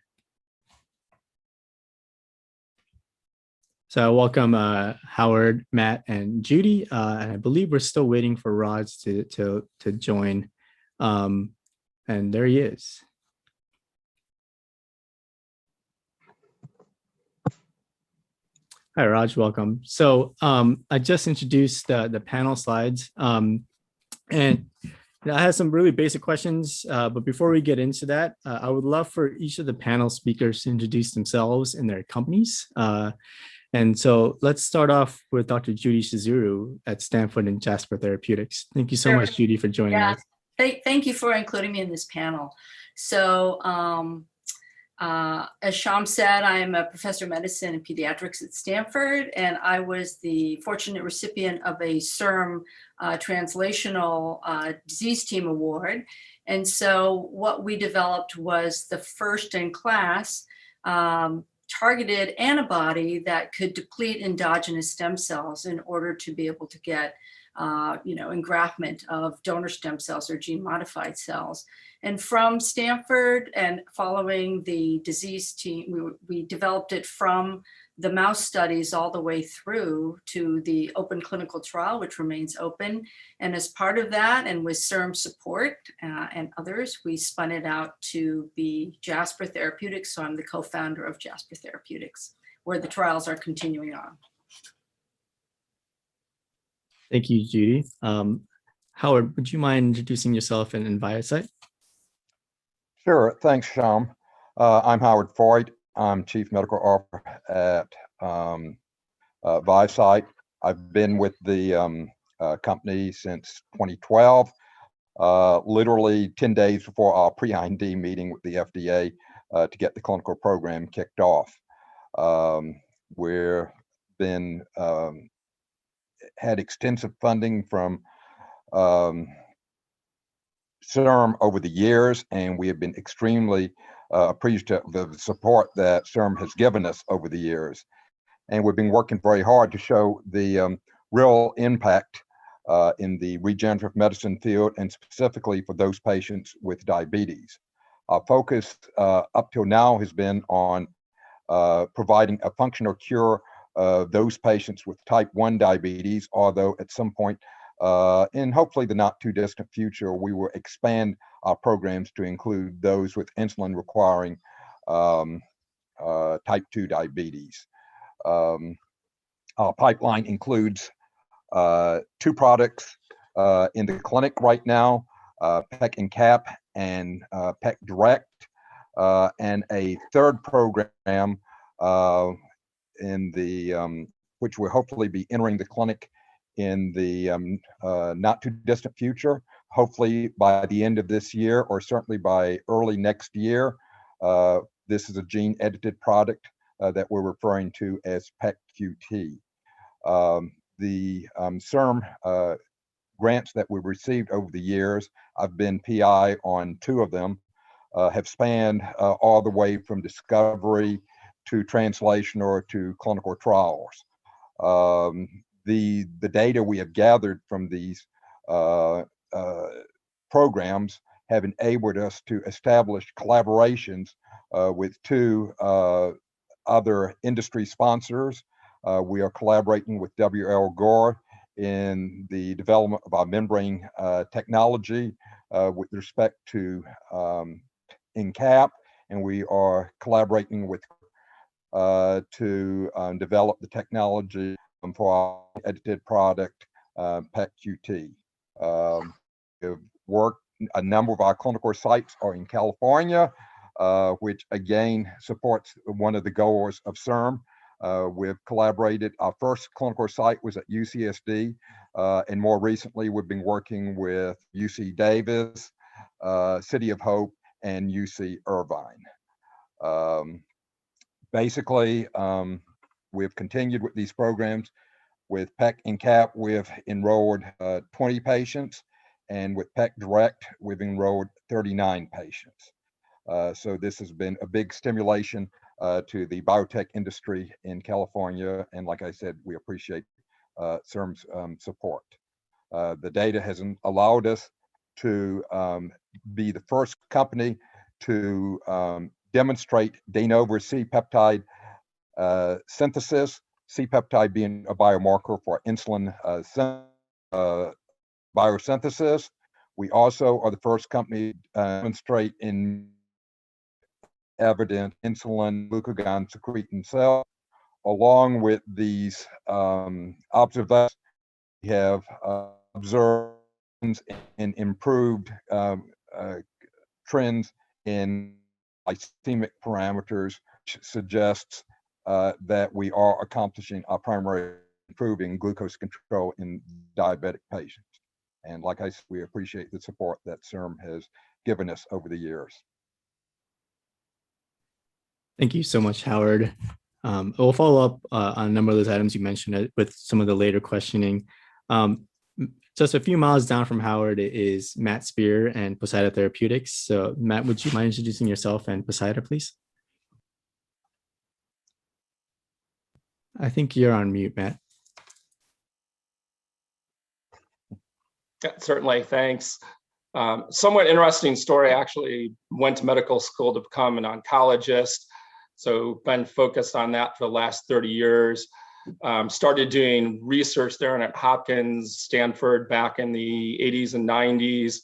So I welcome Howard, Matt, and Judy, and I believe we're still waiting for Raj to join, and there he is. Hi, Raj, welcome. So I just introduced the panel slides, and I have some really basic questions, but before we get into that, I would love for each of the panel speakers to introduce themselves and their companies. And so let's start off with Dr. Judy Shizuru at Stanford and JASPER Therapeutics. Thank you so much, Judy, for joining us. Thank you for including me in this panel. So As Sham said, I am a professor of medicine and pediatrics at Stanford, and I was the fortunate recipient of a CIRM Translational Disease Team Award. And so what we developed was the first in class targeted antibody that could deplete endogenous stem cells in order to be able to get engraftment of donor stem cells or gene modified cells. And from Stanford and following the disease team, we developed it from the mouse studies all the way through to the open clinical trial, which remains open. And as part of that, and with CIRM support and others, we spun it out to be JASPER Therapeutics. So I'm the co-founder of JASPER Therapeutics, where the trials are continuing on. Thank you, Judy. Howard, would you mind introducing yourself and Jsite? Sure. Thanks, Sham. I'm Howard Foyt. I'm Chief Medical Officer at Jsite. I've been with the company since 2012, literally 10 days before our pre-IND meeting with the FDA to get the clinical program kicked off. We've been had extensive funding from CIRM over the years, and we have been extremely appreciative of the support that CIRM has given us over the years. And we've been working very hard to show the real impact in the regenerative medicine field, and specifically for those patients with diabetes. Our focus up till now has been on providing a functional cure of those patients with type 1 diabetes, although at some point in hopefully the not too distant future, we will expand our programs to include those with insulin requiring type 2 diabetes. Our pipeline includes 2 products in the clinic right now, PEC and CAP and PEC Direct, and a 3rd program in the which will hopefully be entering the clinic in the not too distant future, hopefully by the end of this year or certainly by early next year. This is a gene edited product that we're referring to as PEC-QT. The CIRM grants that we've received over the years, I've been PI on 2 of them, have spanned all the way from discovery to translation or to clinical trials. The data we have gathered from these programs have enabled us to establish collaborations with 2 other industry sponsors. We are collaborating with W.L. Gore in the development of our membrane technology with respect to NCAP, and we are collaborating with to develop the technology for our edited product, PEC-QT. We've worked, a number of our clinical sites are in California, which again supports one of the goals of CIRM. We've collaborated, our first clinical site was at UCSD, and more recently we've been working with UC Davis, City of Hope, and UC Irvine. Basically, we've continued with these programs. With PEC and CAP, we've enrolled 20 patients, and with PEC Direct, we've enrolled 39 patients. So this has been a big stimulation to the biotech industry in California, and like I said, we appreciate CIRM's support. The data has allowed us to be the first company to demonstrate de novo C-peptide synthesis, C-peptide being a biomarker for insulin biosynthesis. We also are the first company to demonstrate in evident insulin glucagon secreting cells. Along with these observations, we have observed and improved trends in glycemic parameters, which suggests that we are accomplishing our primary improving glucose control in diabetic patients. And like I said, we appreciate the support that CIRM has given us over the years. Thank you so much, Howard. We'll follow up on a number of those items you mentioned with some of the later questioning. Just a few miles down from Howard is Matt Spear and Poseida Therapeutics. So Matt, would you mind introducing yourself and Poseida, please? I think you're on mute, Matt. Yeah, certainly, thanks. Somewhat interesting story. I actually went to medical school to become an oncologist. So been focused on that for the last 30 years. Started doing research there at Hopkins, Stanford back in the 80s and 90s.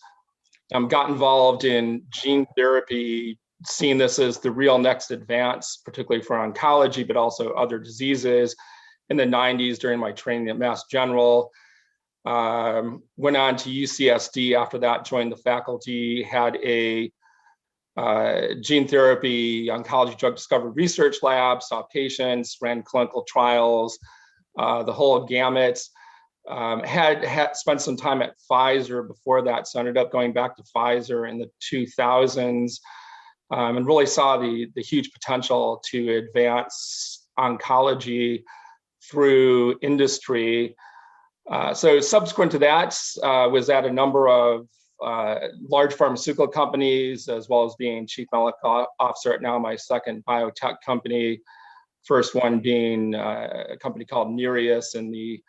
Got involved in gene therapy, seeing this as the real next advance, particularly for oncology, but also other diseases in the 90s during my training at Mass General. Went on to UCSD after that, joined the faculty, had a gene therapy oncology drug discovery research lab, saw patients, ran clinical trials, the whole gamut. Had spent some time at Pfizer before that, so ended up going back to Pfizer in the 2000s, and really saw the huge potential to advance oncology through industry. So subsequent to that, was at a number of large pharmaceutical companies, as well as being chief medical officer at now my second biotech company. First one being a company called Nereus in the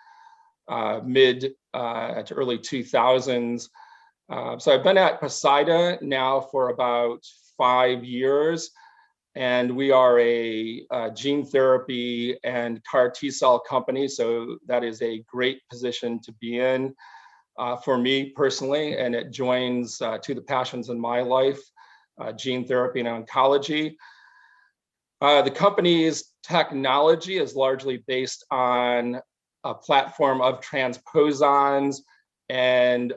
mid to early 2000s. So I've been at Poseida now for about 5 years, and we are a gene therapy and CAR T-cell company. So that is a great position to be in for me personally, and it joins to the passions in my life, gene therapy and oncology. The company's technology is largely based on a platform of transposons and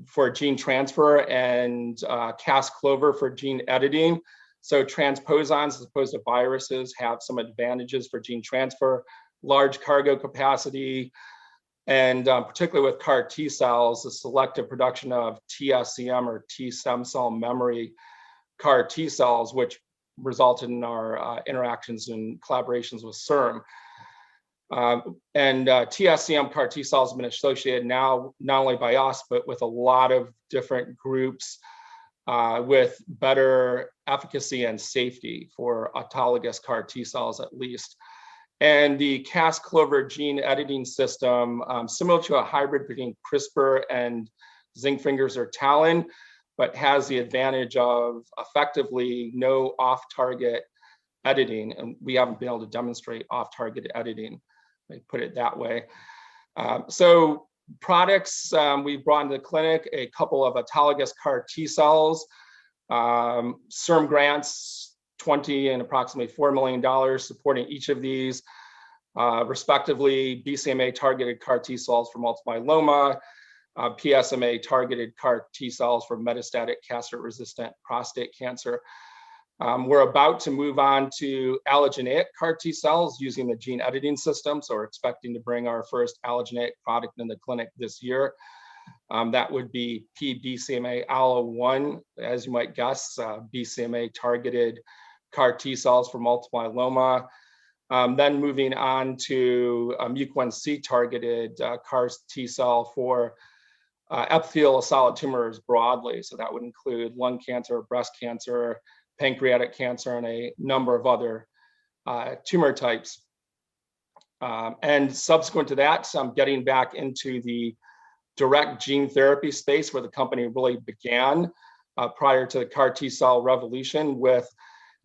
for gene transfer and Cas-Clover for gene editing. So transposons, as opposed to viruses, have some advantages for gene transfer, large cargo capacity, and particularly with CAR T cells, the selective production of TSCM or T stem cell memory CAR T cells, which resulted in our interactions and collaborations with CIRM. And TSCM CAR T cells have been associated now, not only by us, but with a lot of different groups with better efficacy and safety for autologous CAR T cells at least. And the Cas-Clover gene editing system, similar to a hybrid between CRISPR and zinc fingers or TALEN, but has the advantage of effectively no off-target editing. And we haven't been able to demonstrate off-target editing, let me put it that way. So products we've brought into the clinic, a couple of autologous CAR T cells, CIRM grants, $20 and approximately $4 million supporting each of these, respectively, BCMA targeted CAR T cells for multiple myeloma, PSMA targeted CAR T cells for metastatic castrate-resistant prostate cancer. We're about to move on to allogeneic CAR T cells using the gene editing system. So we're expecting to bring our first allogeneic product in the clinic this year. That would be P-BCMA Allo1, as you might guess, BCMA targeted CAR T cells for multiple myeloma. Then moving on to MUC1C targeted CAR T cell for epithelial solid tumors broadly. So that would include lung cancer, breast cancer, pancreatic cancer, and a number of other tumor types. And subsequent to that, so I'm getting back into the direct gene therapy space where the company really began prior to the CAR T cell revolution, with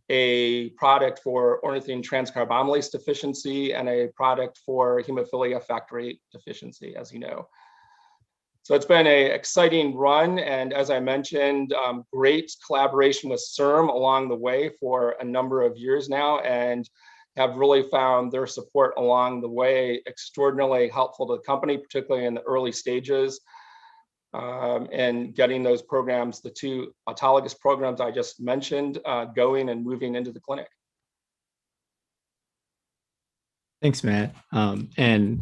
a product for ornithine transcarbamylase deficiency and a product for hemophilia factor VIII deficiency, as you know. So it's been an exciting run, and as I mentioned, great collaboration with CIRM along the way for a number of years now, and have really found their support along the way extraordinarily helpful to the company, particularly in the early stages, and getting those programs, the two autologous programs I just mentioned, going and moving into the clinic. Thanks, Matt. And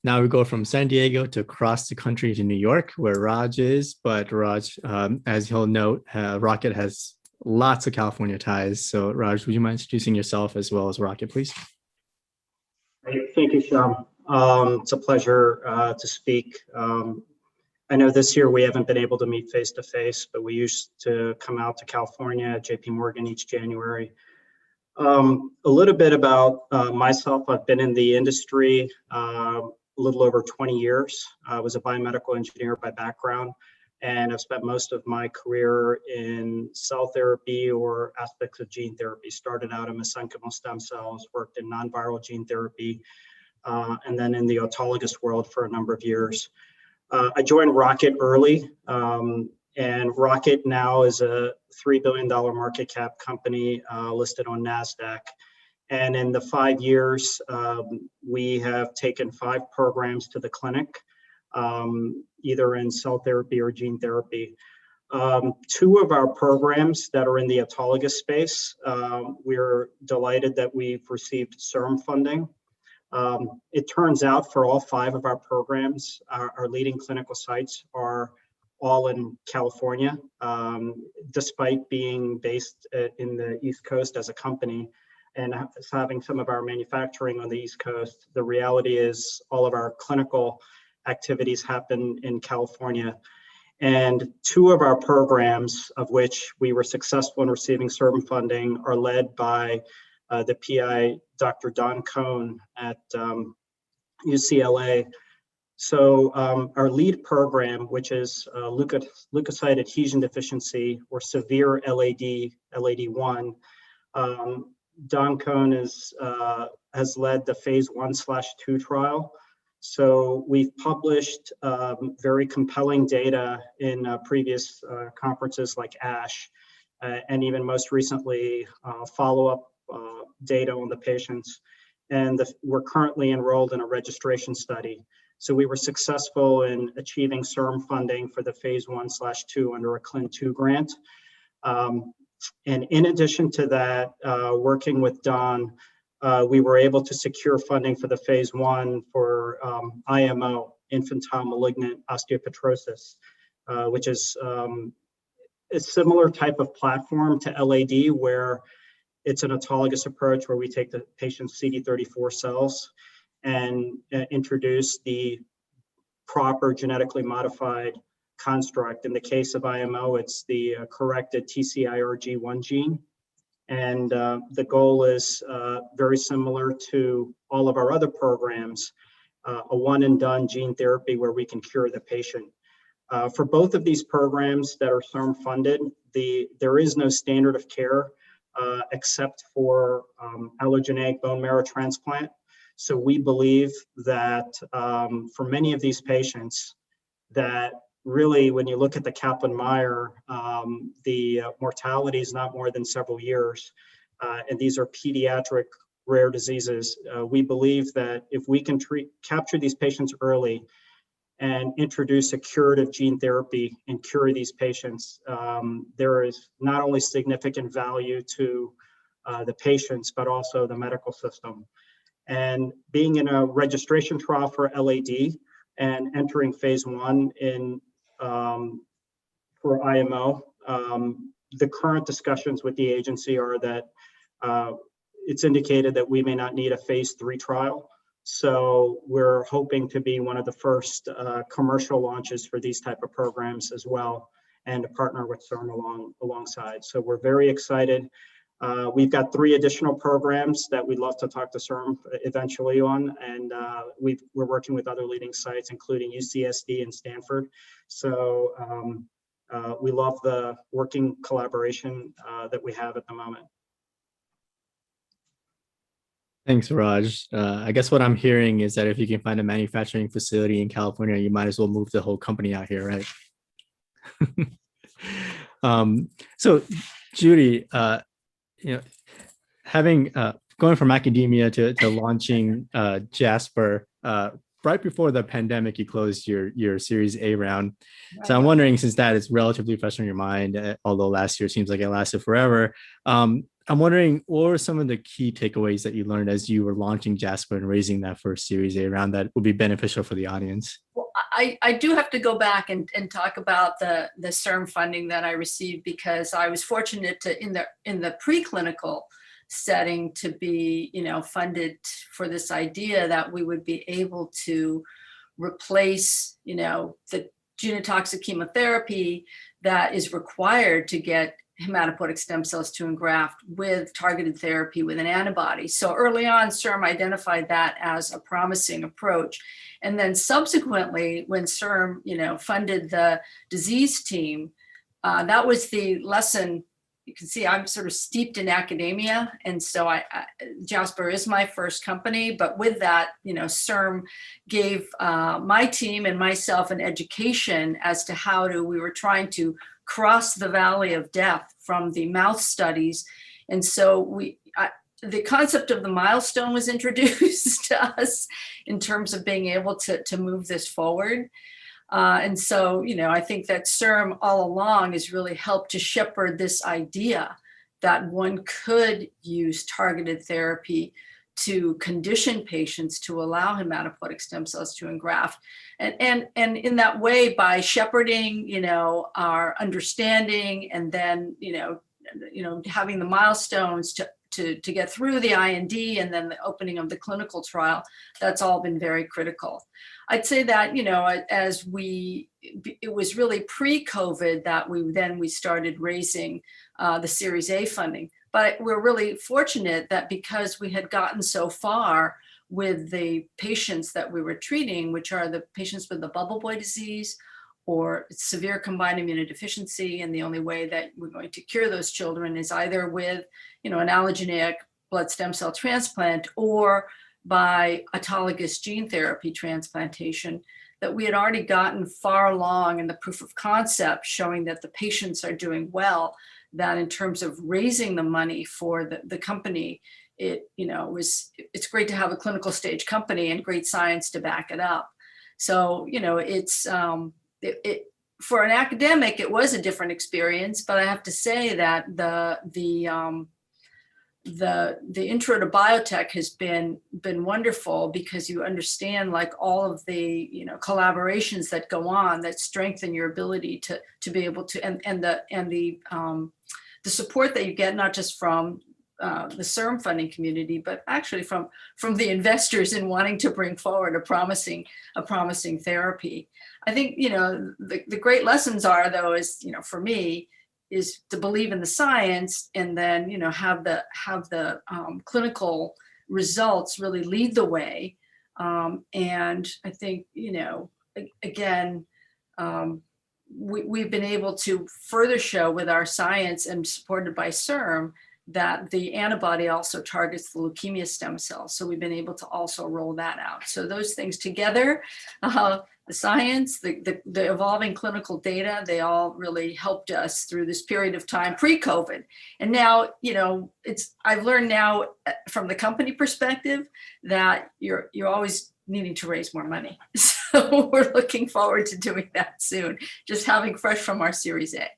now we go from San Diego to across the country to New York, where Raj is. But Raj, as he'll note, Rocket has lots of California ties. So Raj, would you mind introducing yourself as well as Rocket, please? Great. Thank you, Sean. It's a pleasure to speak. I know this year we haven't been able to meet face to face, but we used to come out to California, JP Morgan each January. A little bit about myself. I've been in the industry a little over 20 years. I was a biomedical engineer by background, and I've spent most of my career in cell therapy or aspects of gene therapy. Started out in mesenchymal stem cells, worked in non-viral gene therapy, and then in the autologous world for a number of years. I joined Rocket early, and Rocket now is a $3 billion market cap company listed on NASDAQ. And in the 5 years, we have taken 5 programs to the clinic, either in cell therapy or gene therapy. 2 of our programs that are in the autologous space, we're delighted that we've received CIRM funding. It turns out for all 5 of our programs, our leading clinical sites are all in California, despite being based in the East Coast as a company and having some of our manufacturing on the East Coast. The reality is all of our clinical activities happen in California. And 2 of our programs, of which we were successful in receiving CIRM funding, are led by the PI, Dr. Don Cohn at UCLA. So our lead program, which is leukocyte adhesion deficiency or severe LAD, LAD1, Don Cohn has led the phase 1/2 trial. So we've published very compelling data in previous conferences like ASH, and even most recently follow-up data on the patients. And we're currently enrolled in a registration study. So we were successful in achieving CIRM funding for the phase 1/2 under a CLIN2 grant. And in addition to that, working with Don, we were able to secure funding for the phase 1 for IMO, infantile malignant osteopetrosis, which is a similar type of platform to LAD, where it's an autologous approach where we take the patient's CD34 cells and introduce the proper genetically modified construct. In the case of IMO, it's the corrected TCIRG1 gene. And the goal is very similar to all of our other programs, a one and done gene therapy where we can cure the patient. For both of these programs that are CIRM funded, there is no standard of care except for allogeneic bone marrow transplant. So we believe that for many of these patients, that really when you look at the Kaplan-Meier, the mortality is not more than several years. And these are pediatric rare diseases. We believe that if we can capture these patients early and introduce a curative gene therapy and cure these patients, there is not only significant value to the patients, but also the medical system. And being in a registration trial for LAD and entering phase 1 for IMO, the current discussions with the agency are that it's indicated that we may not need a phase 3 trial. So we're hoping to be one of the first commercial launches for these type of programs as well, and to partner with CIRM alongside. So we're very excited. We've got 3 additional programs that we'd love to talk to CIRM eventually on, and we're working with other leading sites, including UCSD and Stanford. So we love the working collaboration that we have at the moment. Thanks, Raj. I guess what I'm hearing is that if you can find a manufacturing facility in California, you might as well move the whole company out here, right? So, Judy, going from academia to launching JASPER, right before the pandemic, you closed your Series A round. Right. So I'm wondering, since that is relatively fresh on your mind, although last year seems like it lasted forever, I'm wondering, what were some of the key takeaways that you learned as you were launching JASPER and raising that first Series A round that would be beneficial for the audience? Well, I do have to go back and talk about the CIRM funding that I received, because I was fortunate to, in the preclinical setting, to be, funded for this idea that we would be able to replace, the genotoxic chemotherapy that is required to get hematopoietic stem cells to engraft with targeted therapy with an antibody. So early on, CIRM identified that as a promising approach. And then subsequently, when CIRM, funded the disease team, that was the lesson. You can see I'm sort of steeped in academia. And so JASPER is my first company, but with that, CIRM gave my team and myself an education as to we were trying to cross the valley of death from the mouse studies. And so the concept of the milestone was introduced to us in terms of being able to move this forward. And so, I think that CIRM all along has really helped to shepherd this idea that one could use targeted therapy to condition patients to allow hematopoietic stem cells to engraft. And in that way, by shepherding, our understanding, and then, having the milestones to get through the IND and then the opening of the clinical trial, that's all been very critical. I'd say that, it was really pre-COVID that we started raising the Series A funding. But we're really fortunate that because we had gotten so far with the patients that we were treating, which are the patients with the bubble boy disease or severe combined immunodeficiency, and the only way that we're going to cure those children is either with, an allogeneic blood stem cell transplant or by autologous gene therapy transplantation, that we had already gotten far along in the proof of concept showing that the patients are doing well, that in terms of raising the money for the company, it's great to have a clinical stage company and great science to back it up. So, it's for an academic, it was a different experience, but I have to say that the intro to biotech has been wonderful, because you understand like all of the collaborations that go on that strengthen your ability to be able to, and the support that you get, not just from the CIRM funding community, but actually from the investors in wanting to bring forward a promising therapy. I think the great lessons are, though, is for me, is to believe in the science, and then have the clinical results really lead the way. And I think again, we've been able to further show with our science and supported by CIRM that the antibody also targets the leukemia stem cells. So we've been able to also roll that out. So those things together, the science, the evolving clinical data, they all really helped us through this period of time pre-COVID. And now, I've learned now from the company perspective that you're always needing to raise more money. So we're looking forward to doing that soon, just having fresh from our Series A.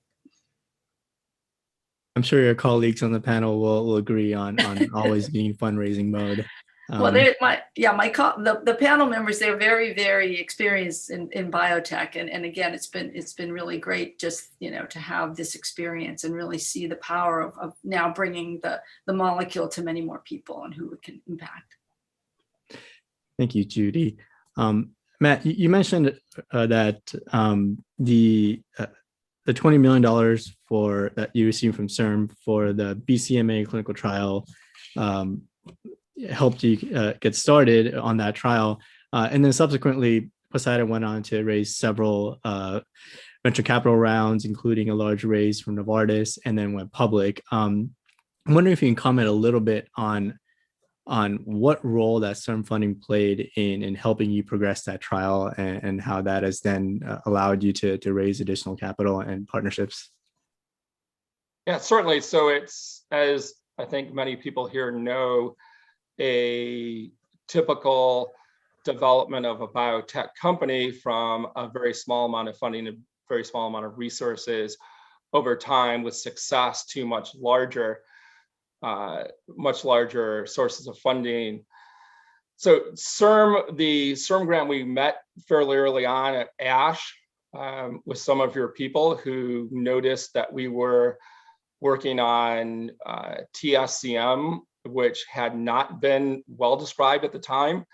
I'm sure your colleagues on the panel will agree on always being fundraising mode. Well, the panel members, they're very, very experienced in biotech. And again, it's been really great just, to have this experience and really see the power of now bringing the molecule to many more people and who it can impact. Thank you, Judy. Matt, you mentioned that the $20 million that you received from CIRM for the BCMA clinical trial helped you get started on that trial. And then subsequently, Poseidon went on to raise several venture capital rounds, including a large raise from Novartis, and then went public. I'm wondering if you can comment a little bit on what role that CIRM funding played in helping you progress that trial, and how that has then allowed you to raise additional capital and partnerships. Yeah, certainly. So it's, as I think many people here know, a typical development of a biotech company from a very small amount of funding, a very small amount of resources over time with success to much larger. much larger sources of funding. So CIRM, the CIRM grant, we met fairly early on at ASH with some of your people who noticed that we were working on TSCM, which had not been well described at the time.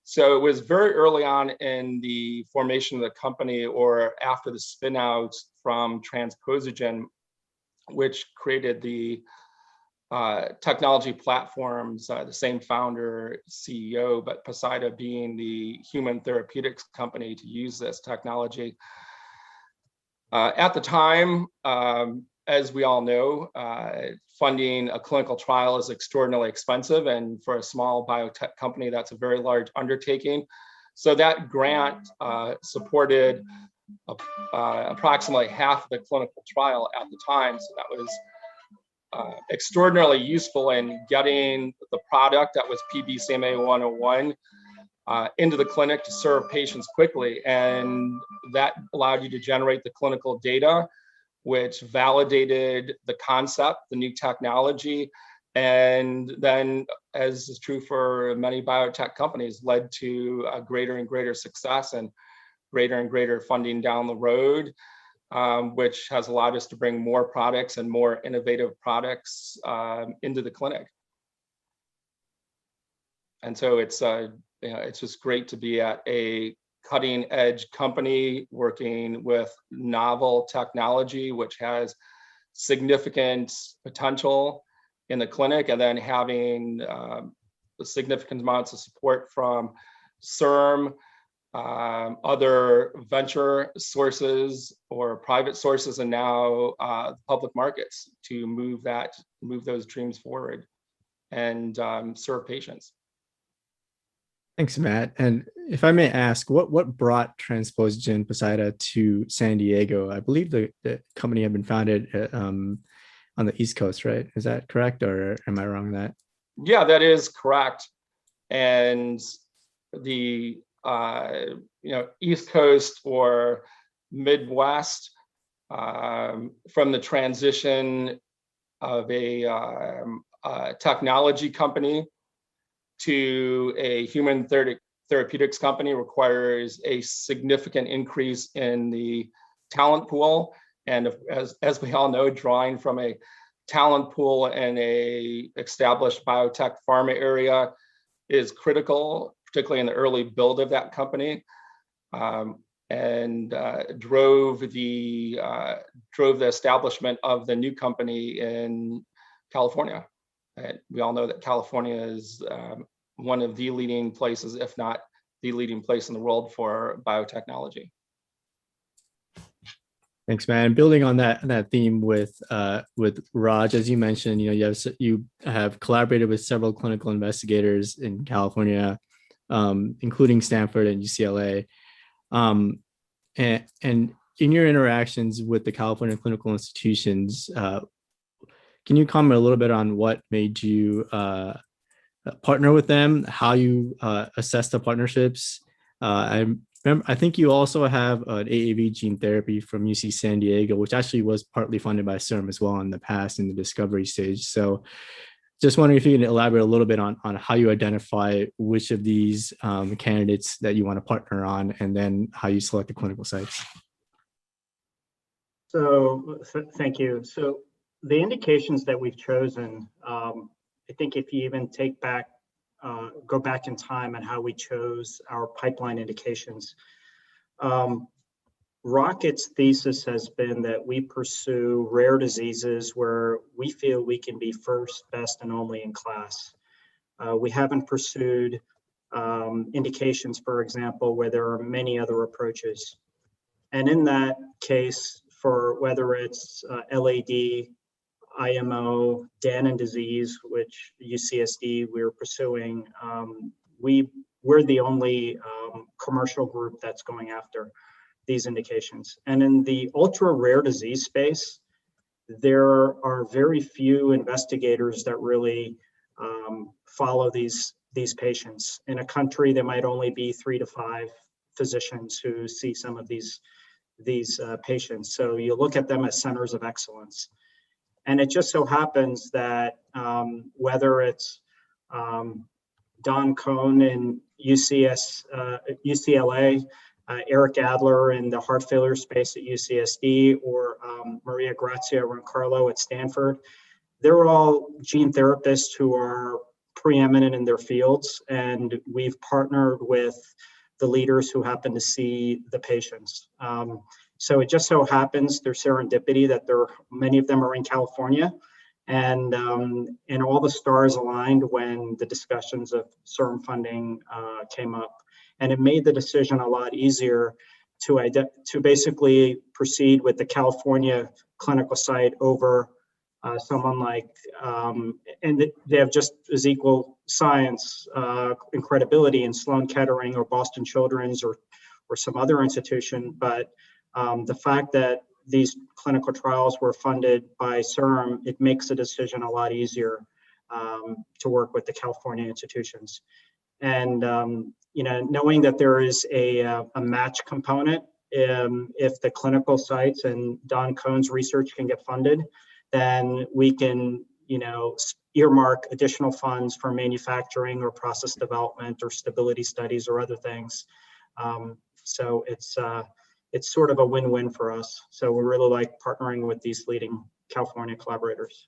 So it was very early on in the formation of the company, or after the spin out from Transposogen, which created the technology platforms, the same founder, CEO, but Panetta being the human therapeutics company to use this technology. At the time, as we all know, funding a clinical trial is extraordinarily expensive, and for a small biotech company, that's a very large undertaking. So that grant supported approximately half of the clinical trial at the time. So that was extraordinarily useful in getting the product that was PBCMA 101 into the clinic to serve patients quickly. And that allowed you to generate the clinical data, which validated the concept, the new technology, and then, as is true for many biotech companies, led to a greater and greater success and greater funding down the road, which has allowed us to bring more products and more innovative products into the clinic. And so it's just great to be at a cutting edge company working with novel technology, which has significant potential in the clinic, and then having significant amounts of support from CIRM, other venture sources or private sources, and now public markets to move those dreams forward and serve patients. Thanks, Matt. And if I may ask, what brought Transposogen Panetta to San Diego? I believe the company had been founded on the East Coast, right? Is that correct, or am I wrong on that? Yeah, that is correct. And the East Coast or Midwest, from the transition of a technology company to a human therapeutics company, requires a significant increase in the talent pool. And as we all know, drawing from a talent pool in a established biotech pharma area is critical, particularly in the early build of that company, and drove the establishment of the new company in California. We all know that California is one of the leading places, if not the leading place in the world for biotechnology. Thanks, man. And building on that theme with Raj, as you mentioned, you have collaborated with several clinical investigators in California, including Stanford and UCLA. And in your interactions with the California clinical institutions, can you comment a little bit on what made you partner with them, how you assess the partnerships? I think you also have an AAV gene therapy from UC San Diego, which actually was partly funded by CIRM as well in the past in the discovery stage. So just wondering if you can elaborate a little bit on how you identify which of these candidates that you want to partner on, and then how you select the clinical sites. So thank you. So the indications that we've chosen, I think if you even go back in time and how we chose our pipeline indications, Rocket's thesis has been that we pursue rare diseases where we feel we can be first, best, and only in class. We haven't pursued indications, for example, where there are many other approaches. And in that case, for whether it's LAD, IMO, Danon disease, which UCSD we're pursuing, we're the only commercial group that's going after these indications. And in the ultra rare disease space, there are very few investigators that really follow these patients. In a country, there might only be 3 to 5 physicians who see some of these patients. So you look at them as centers of excellence. And it just so happens that whether it's Don Cohn in UCLA, Eric Adler in the heart failure space at UCSD, or Maria Grazia Roncarlo at Stanford. They're all gene therapists who are preeminent in their fields, and we've partnered with the leaders who happen to see the patients. So it just so happens, there's serendipity that many of them are in California, and all the stars aligned when the discussions of CIRM funding came up, and it made the decision a lot easier to basically proceed with the California clinical site over someone like, and they have just as equal science and credibility in Sloan Kettering or Boston Children's or some other institution. But the fact that these clinical trials were funded by CIRM, it makes the decision a lot easier to work with the California institutions. And knowing that there is a match component, if the clinical sites and Don Cohn's research can get funded, then we can, earmark additional funds for manufacturing or process development or stability studies or other things. So it's sort of a win-win for us. So we really like partnering with these leading California collaborators.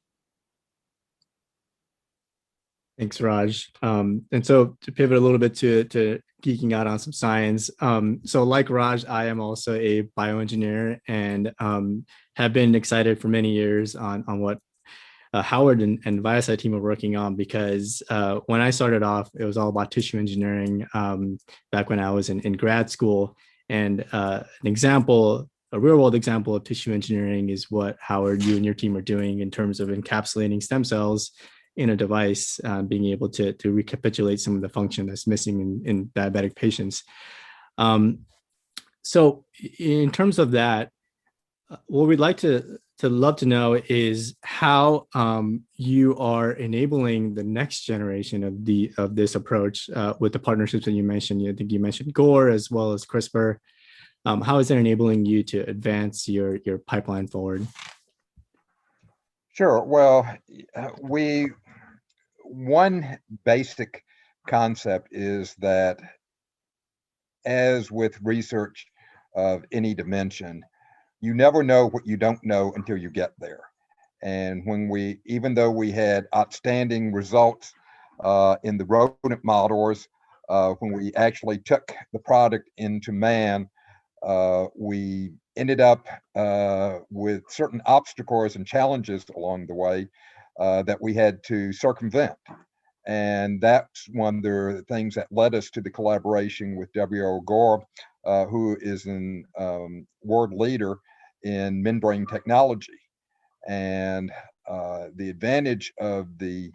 Thanks, Raj. And so to pivot a little bit to geeking out on some science. So like Raj, I am also a bioengineer and have been excited for many years on what Howard and Jsite team are working on, because when I started off, it was all about tissue engineering back when I was in grad school. And a real world example of tissue engineering is what Howard, you and your team are doing in terms of encapsulating stem cells in a device, being able to recapitulate some of the function that's missing in diabetic patients. So in terms of that, what we'd like to love to know is how you are enabling the next generation of this approach with the partnerships that you mentioned. I think you mentioned Gore as well as CRISPR. How is it enabling you to advance your pipeline forward? Sure. Well, one basic concept is that, as with research of any dimension, you never know what you don't know until you get there. And even though we had outstanding results in the rodent models, when we actually took the product into man, we ended up with certain obstacles and challenges along the way that we had to circumvent. And that's one of the things that led us to the collaboration with W.L. Gore, who is a world leader in membrane technology. And the advantage of the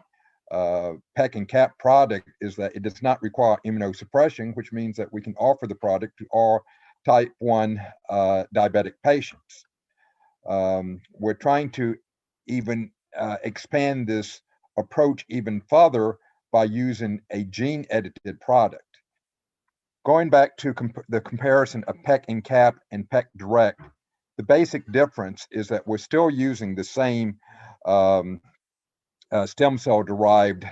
PEC and CAP product is that it does not require immunosuppression, which means that we can offer the product to all type 1 diabetic patients. We're trying to even expand this approach even further by using a gene-edited product. Going back to the comparison of PEC and CAP and PEC Direct, the basic difference is that we're still using the same stem cell-derived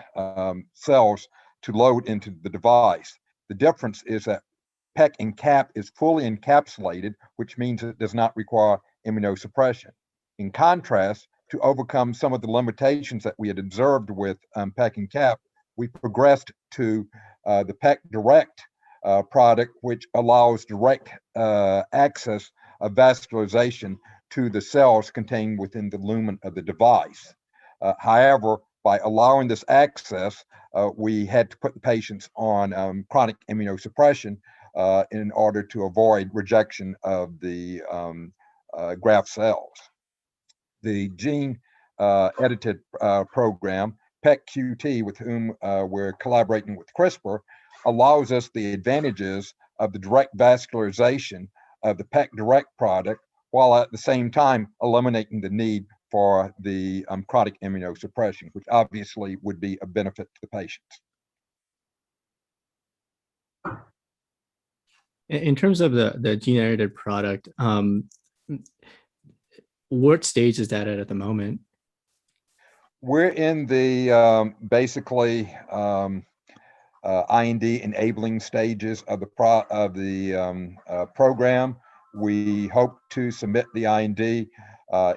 cells to load into the device. The difference is that PEC and CAP is fully encapsulated, which means it does not require immunosuppression. In contrast, to overcome some of the limitations that we had observed with PEC and CAP, we progressed to the PEC Direct product, which allows direct access of vascularization to the cells contained within the lumen of the device. However, by allowing this access, we had to put the patients on chronic immunosuppression in order to avoid rejection of the graft cells. The gene edited program, PEC-QT, with whom we're collaborating with CRISPR, allows us the advantages of the direct vascularization of the PEC Direct product, while at the same time eliminating the need for the chronic immunosuppression, which obviously would be a benefit to the patients. In terms of the gene edited product, what stage is that at the moment? We're in the basically IND enabling stages of the program. We hope to submit the IND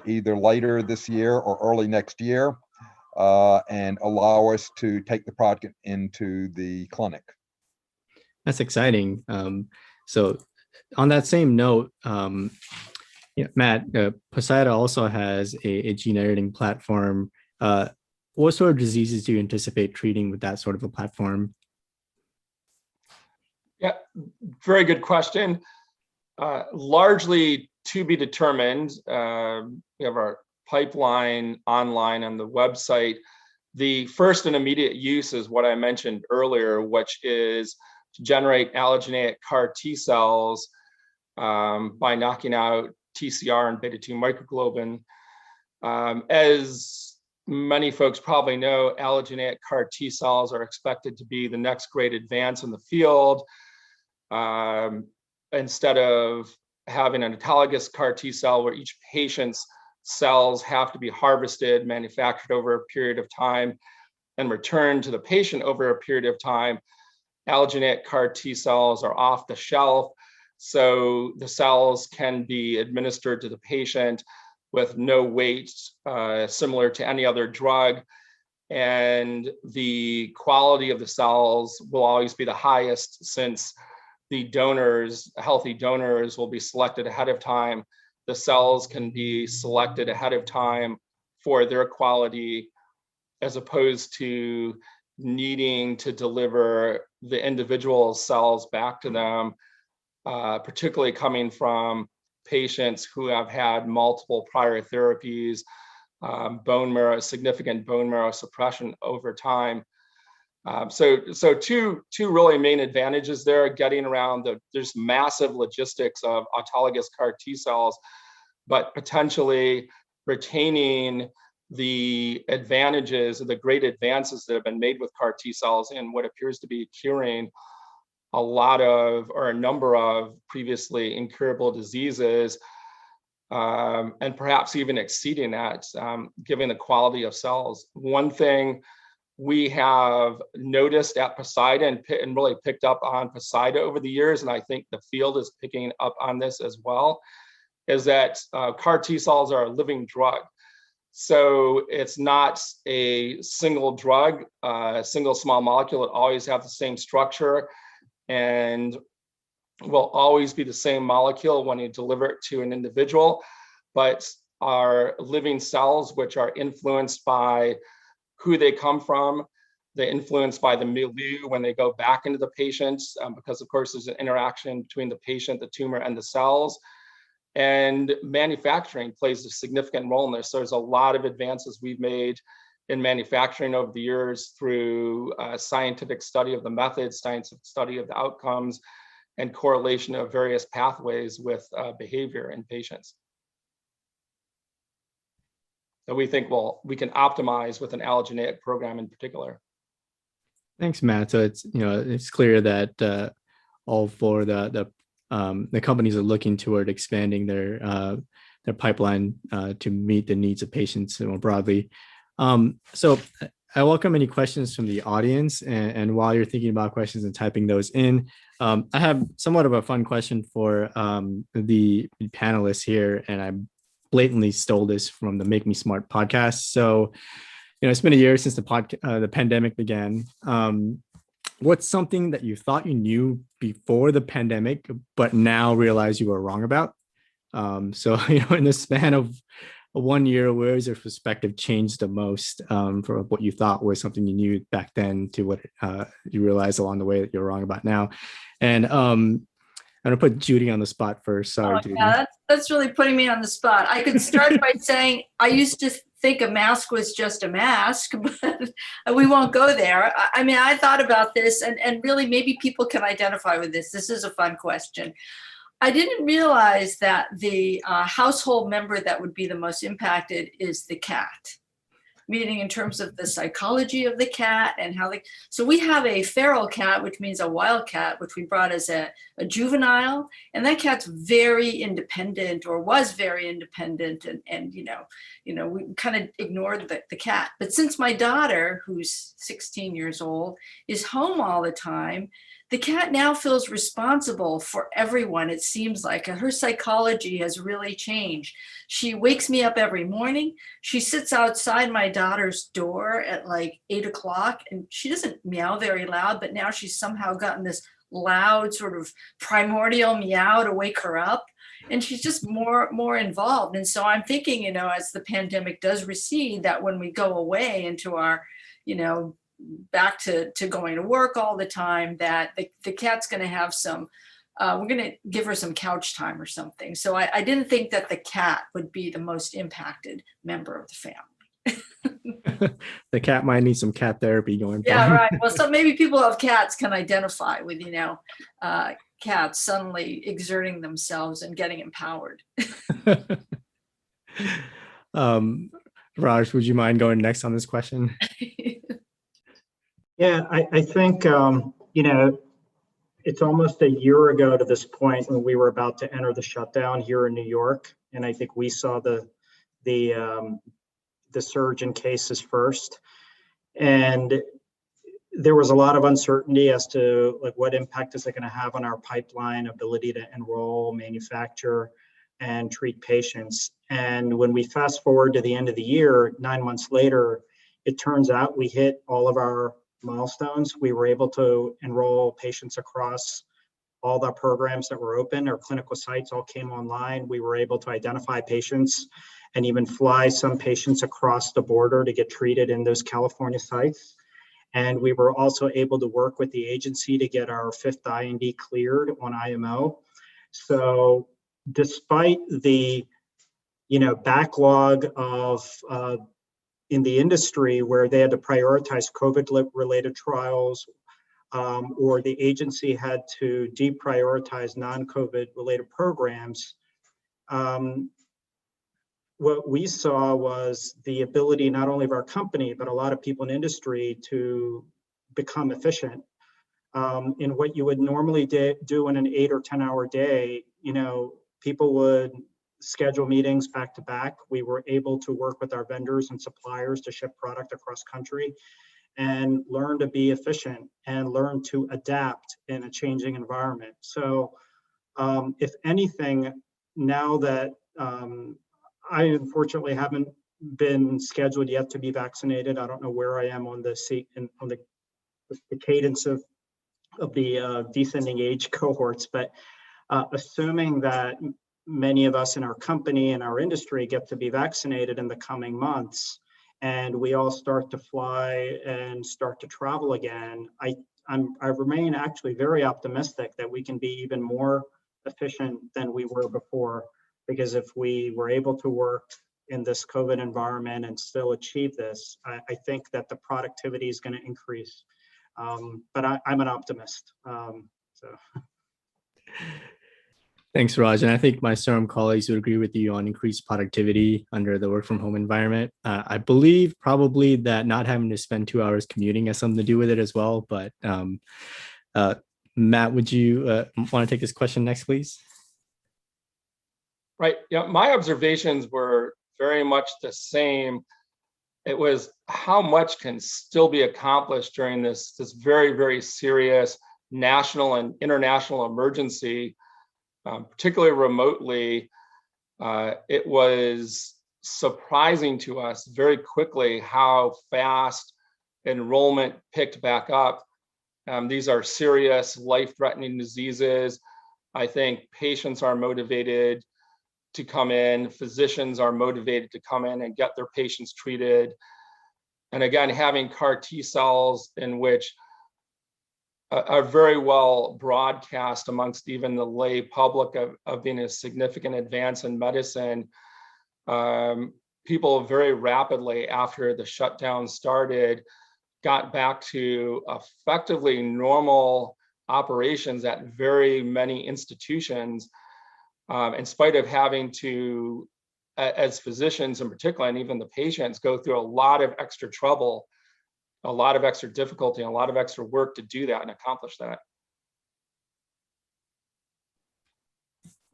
either later this year or early next year, and allow us to take the product into the clinic. That's exciting. So on that same note, yeah, Matt, Panetta also has a gene editing platform. What sort of diseases do you anticipate treating with that sort of a platform? Yeah, very good question. Largely to be determined. We have our pipeline online on the website. The first and immediate use is what I mentioned earlier, which is to generate allogeneic CAR T cells by knocking out TCR and beta-2 microglobin. As many folks probably know, allogeneic CAR T cells are expected to be the next great advance in the field. Instead of having an autologous CAR T cell where each patient's cells have to be harvested, manufactured over a period of time, and returned to the patient over a period of time, allogeneic CAR T cells are off the shelf. So the cells can be administered to the patient with no wait, similar to any other drug. And the quality of the cells will always be the highest, since the donors, healthy donors, will be selected ahead of time. The cells can be selected ahead of time for their quality, as opposed to needing to deliver the individual cells back to them, particularly coming from patients who have had multiple prior therapies, bone marrow, significant bone marrow suppression over time. So two really main advantages there, getting around there's massive logistics of autologous CAR T cells, but potentially retaining the advantages of the great advances that have been made with CAR T cells in what appears to be curing a lot of, or a number of, previously incurable diseases, and perhaps even exceeding that, given the quality of cells. One thing we have noticed at Poseida and really picked up on Poseida over the years, and I think the field is picking up on this as well, is that CAR T cells are a living drug. So it's not a single drug, a single small molecule. It always have the same structure and will always be the same molecule when you deliver it to an individual, but are living cells which are influenced by who they come from. They're influenced by the milieu when they go back into the patient, because of course there's an interaction between the patient, the tumor, and the cells. And manufacturing plays a significant role in this. So there's a lot of advances we've made in manufacturing over the years through scientific study of the methods, scientific study of the outcomes, and correlation of various pathways with behavior in patients. that we think we can optimize with an allogeneic program in particular. Thanks, Matt. So it's clear that all four the companies are looking toward expanding their pipeline to meet the needs of patients more broadly. So I welcome any questions from the audience, and while you're thinking about questions and typing those in, I have somewhat of a fun question for the panelists here, and I blatantly stole this from the Make Me Smart podcast. So, it's been a year since the pandemic began. What's something that you thought you knew before the pandemic, but now realize you were wrong about? So, in the span of 1 year, where has your perspective changed the most from what you thought was something you knew back then to what you realize along the way that you're wrong about now? And I'm going to put Judy on the spot first. Sorry, Judy. Yeah, that's really putting me on the spot. I could start by saying I used to think a mask was just a mask, but we won't go there. I mean, I thought about this, and really maybe people can identify with this. This is a fun question. I didn't realize that the household member that would be the most impacted is the cat. meaning in terms of the psychology of the cat and how they, so we have a feral cat, which means a wild cat, which we brought as a juvenile. And that cat's very independent, or was very independent. And we kind of ignored the cat. But since my daughter, who's 16 years old, is home all the time, the cat now feels responsible for everyone. It seems like her psychology has really changed. She wakes me up every morning. She sits outside my daughter's door at like 8 o'clock, and she doesn't meow very loud, but now she's somehow gotten this loud sort of primordial meow to wake her up. And she's just more involved. And so I'm thinking, as the pandemic does recede, that when we go away into our, back to going to work all the time, that the cat's going to have some, we're going to give her some couch time or something. So I didn't think that the cat would be the most impacted member of the family. The cat might need some cat therapy going. Yeah, right. Well, so maybe people who have cats can identify with, cats suddenly exerting themselves and getting empowered. Raj, would you mind going next on this question? Yeah, I think, it's almost a year ago to this point when we were about to enter the shutdown here in New York. And I think we saw the surge in cases first. And there was a lot of uncertainty as to what impact is it going to have on our pipeline ability to enroll, manufacture, and treat patients. And when we fast forward to the end of the year, 9 months later, it turns out we hit all of our milestones. We were able to enroll patients across all the programs that were open. Our clinical sites all came online. We were able to identify patients and even fly some patients across the border to get treated in those California sites. And we were also able to work with the agency to get our 5th IND cleared on IMO. So despite the backlog of in the industry where they had to prioritize COVID-related trials, or the agency had to deprioritize non-COVID-related programs, what we saw was the ability not only of our company, but a lot of people in industry to become efficient. In what you would normally do in an 8 or 10 hour day, people would schedule meetings back to back. We were able to work with our vendors and suppliers to ship product across country and learn to be efficient and learn to adapt in a changing environment. So if anything, now that I unfortunately haven't been scheduled yet to be vaccinated, I don't know where I am on the cadence of the descending age cohorts, but assuming that many of us in our company and our industry get to be vaccinated in the coming months, and we all start to fly and start to travel again, I remain actually very optimistic that we can be even more efficient than we were before. Because if we were able to work in this COVID environment and still achieve this, I think that the productivity is going to increase. But I'm an optimist. Thanks, Raj. And I think my Serum colleagues would agree with you on increased productivity under the work from home environment. I believe probably that not having to spend 2 hours commuting has something to do with it as well. But Matt, would you want to take this question next, please? Right. Yeah, my observations were very much the same. It was how much can still be accomplished during this very, very serious national and international emergency, particularly remotely. It was surprising to us very quickly how fast enrollment picked back up. These are serious, life-threatening diseases. I think patients are motivated to come in, physicians are motivated to come in and get their patients treated. And again, having CAR T cells in which are very well broadcast amongst even the lay public of being a significant advance in medicine. People very rapidly after the shutdown started got back to effectively normal operations at very many institutions. In spite of having to as physicians in particular, and even the patients, go through a lot of extra trouble, a lot of extra difficulty, and a lot of extra work to do that and accomplish that.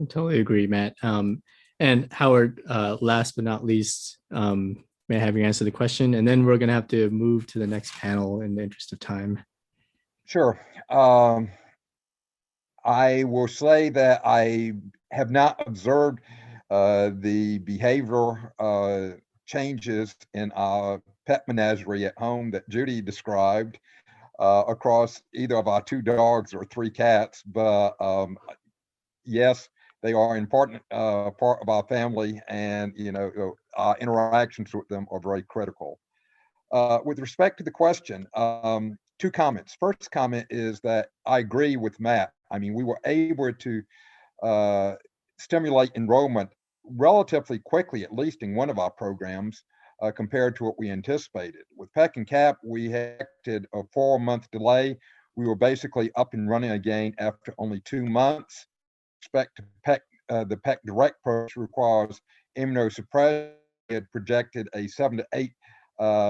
I totally agree, Matt. And Howard, last but not least, may I have you answer the question? And then we're going to have to move to the next panel in the interest of time. Sure. I will say that I have not observed the behavioral changes in our pet menagerie at home that Judy described across either of our 2 dogs or 3 cats, but yes, they are an important part of our family, and our interactions with them are very critical. With respect to the question, 2 comments. First comment is that I agree with Matt. I mean, we were able to stimulate enrollment relatively quickly, at least in one of our programs, compared to what we anticipated. With PEC and CAP, we had a 4-month delay. We were basically up and running again after only 2 months. With respect to PEC, the PEC Direct approach requires immunosuppression. We had projected a 7 to 8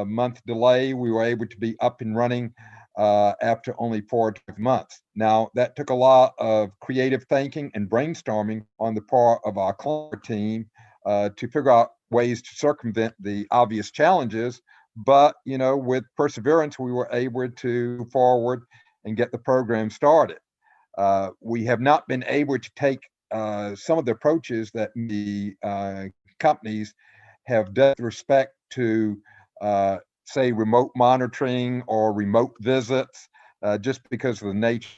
month delay. We were able to be up and running after only 4 to 5 months. Now, that took a lot of creative thinking and brainstorming on the part of our clinical team to figure out ways to circumvent the obvious challenges. But, with perseverance, we were able to move forward and get the program started. We have not been able to take some of the approaches that the companies have done with respect to say remote monitoring or remote visits, just because of the nature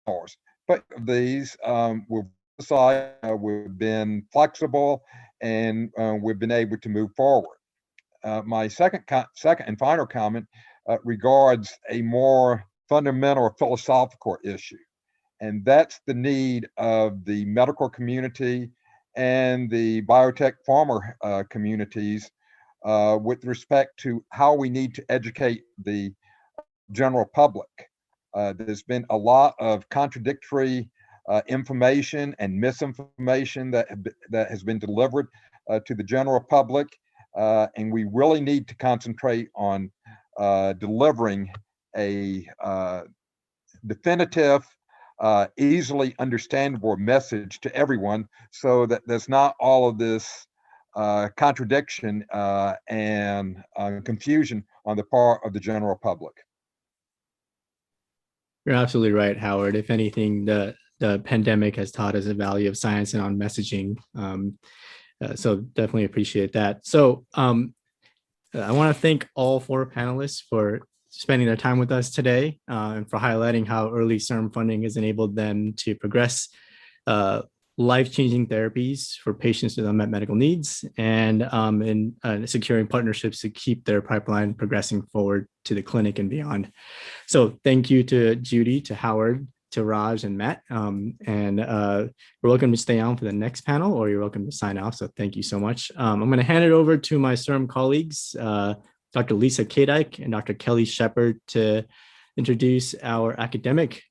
of ours. But these we've been flexible, and we've been able to move forward. My second and final comment regards a more fundamental philosophical issue, and that's the need of the medical community and the biotech pharma communities with respect to how we need to educate the general public. There's been a lot of contradictory information and misinformation that has been delivered to the general public, and we really need to concentrate on delivering a definitive, easily understandable message to everyone, so that there's not all of this contradiction and confusion on the part of the general public. You're absolutely right, Howard. If anything, the pandemic has taught us the value of science and on messaging. So definitely appreciate that. So I want to thank all 4 panelists for spending their time with us today and for highlighting how early CIRM funding has enabled them to progress life-changing therapies for patients with unmet medical needs, and in securing partnerships to keep their pipeline progressing forward to the clinic and beyond. So thank you to Judy, to Howard, to Raj and Matt. And you're welcome to stay on for the next panel, or you're welcome to sign off. So thank you so much. I'm going to hand it over to my CIRM colleagues, Dr. Lisa Kadike and Dr. Kelly Shepard, to introduce our academic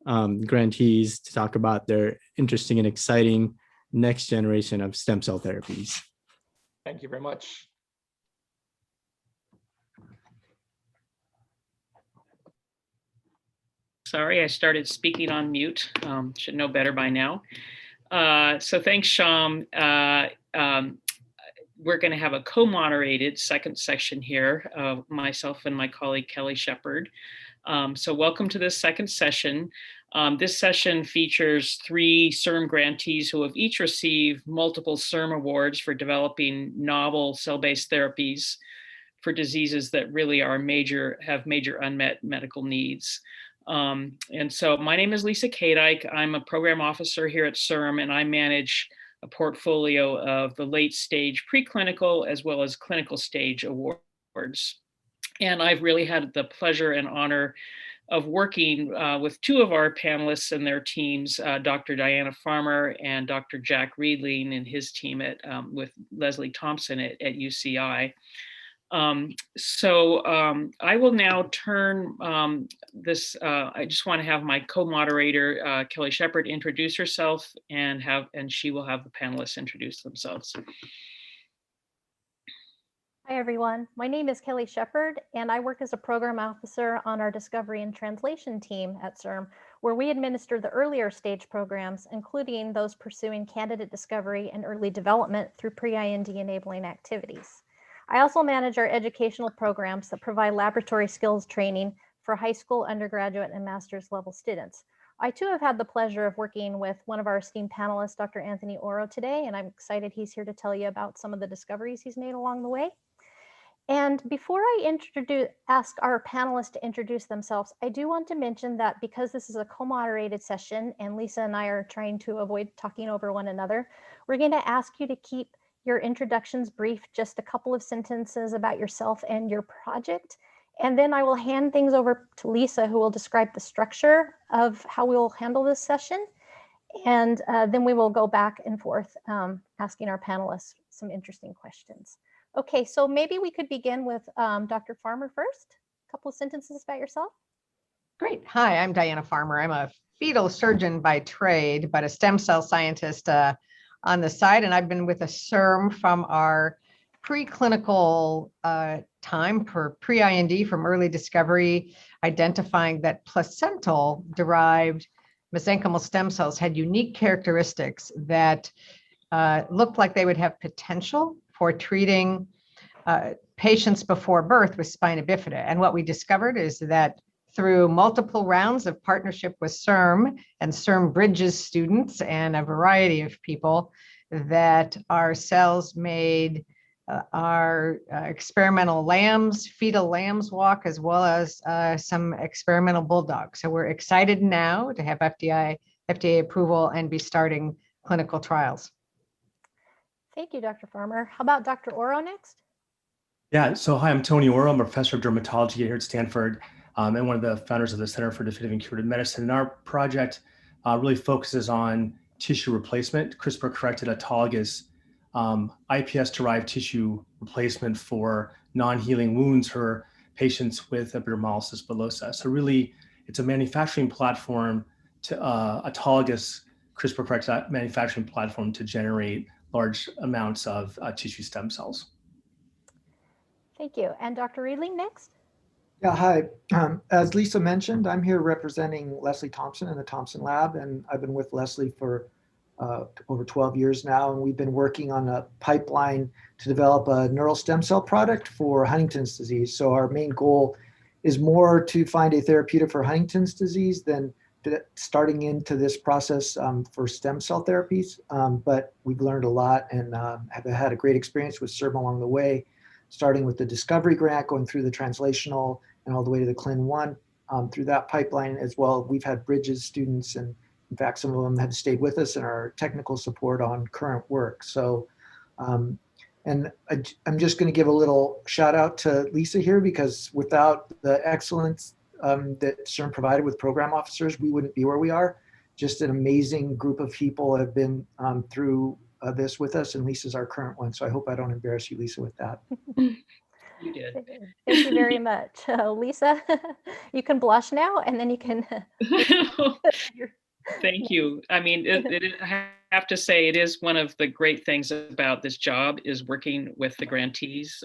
grantees to talk about their interesting and exciting next generation of stem cell therapies. Thank you very much. Sorry, I started speaking on mute. Should know better by now. So thanks, Sham. We're going to have a co-moderated second section here of myself and my colleague Kelly Shepard. So welcome to this second session. This session features 3 CIRM grantees who have each received multiple CIRM awards for developing novel cell-based therapies for diseases that really are have major unmet medical needs. And so my name is Lisa Kadike. I'm a program officer here at CIRM, and I manage a portfolio of the late stage preclinical as well as clinical stage awards. And I've really had the pleasure and honor of working with 2 of our panelists and their teams, Dr. Diana Farmer and Dr. Jack Riedling and his team with Leslie Thompson at UCI. I will now turn this. I just want to have my co-moderator, Kelly Shepard, introduce herself, and she will have the panelists introduce themselves. Hi, everyone. My name is Kelly Shepard, and I work as a program officer on our discovery and translation team at CIRM, where we administer the earlier stage programs, including those pursuing candidate discovery and early development through pre-IND enabling activities. I also manage our educational programs that provide laboratory skills training for high school, undergraduate, and master's level students. I too have had the pleasure of working with one of our esteemed panelists, Dr. Anthony Oro, today, and I'm excited he's here to tell you about some of the discoveries he's made along the way. And before I ask our panelists to introduce themselves, I do want to mention that because this is a co-moderated session and Lisa and I are trying to avoid talking over one another, we're going to ask you to keep your introductions brief, just a couple of sentences about yourself and your project. And then I will hand things over to Lisa, who will describe the structure of how we will handle this session. And then we will go back and forth asking our panelists some interesting questions. Okay, so maybe we could begin with Dr. Farmer first. A couple of sentences about yourself. Great. Hi, I'm Diana Farmer. I'm a fetal surgeon by trade, but a stem cell scientist on the side. And I've been with a CIRM from our preclinical time for pre-IND, from early discovery, identifying that placental-derived mesenchymal stem cells had unique characteristics that looked like they would have potential for treating patients before birth with spina bifida. And what we discovered is that through multiple rounds of partnership with CIRM and CIRM Bridges students and a variety of people, that our cells made our experimental lambs, fetal lambs walk, as well as some experimental bulldogs. So we're excited now to have FDA approval and be starting clinical trials. Thank you, Dr. Farmer. How about Dr. Oro next? Yeah, so hi, I'm Tony Oro. I'm a professor of dermatology here at Stanford and one of the founders of the Center for Definitive and Curative Medicine. And our project really focuses on tissue replacement, CRISPR-corrected autologous iPS-derived tissue replacement for non-healing wounds for patients with epidermolysis bullosa. So really, it's a manufacturing platform, to autologous CRISPR-corrected manufacturing platform to generate large amounts of tissue stem cells. Thank you. And Dr. Riedling next. Yeah, hi. As Lisa mentioned, I'm here representing Leslie Thompson in the Thompson Lab, and I've been with Leslie for over 12 years now, and we've been working on a pipeline to develop a neural stem cell product for Huntington's disease. So our main goal is more to find a therapeutic for Huntington's disease than starting into this process for stem cell therapies. But we've learned a lot and have had a great experience with CIRM along the way, starting with the discovery grant, going through the translational and all the way to the Clin 1 through that pipeline as well. We've had Bridges students, and in fact, some of them have stayed with us in our technical support on current work. So, and I'm just going to give a little shout out to Lisa here, because without the excellence that CIRM provided with program officers, we wouldn't be where we are. Just an amazing group of people have been through this with us, and Lisa's our current one. So I hope I don't embarrass you, Lisa, with that. You did. Thank you very much. Lisa, you can blush now, and then you can. Thank you. I mean, I have to say, it is one of the great things about this job is working with the grantees.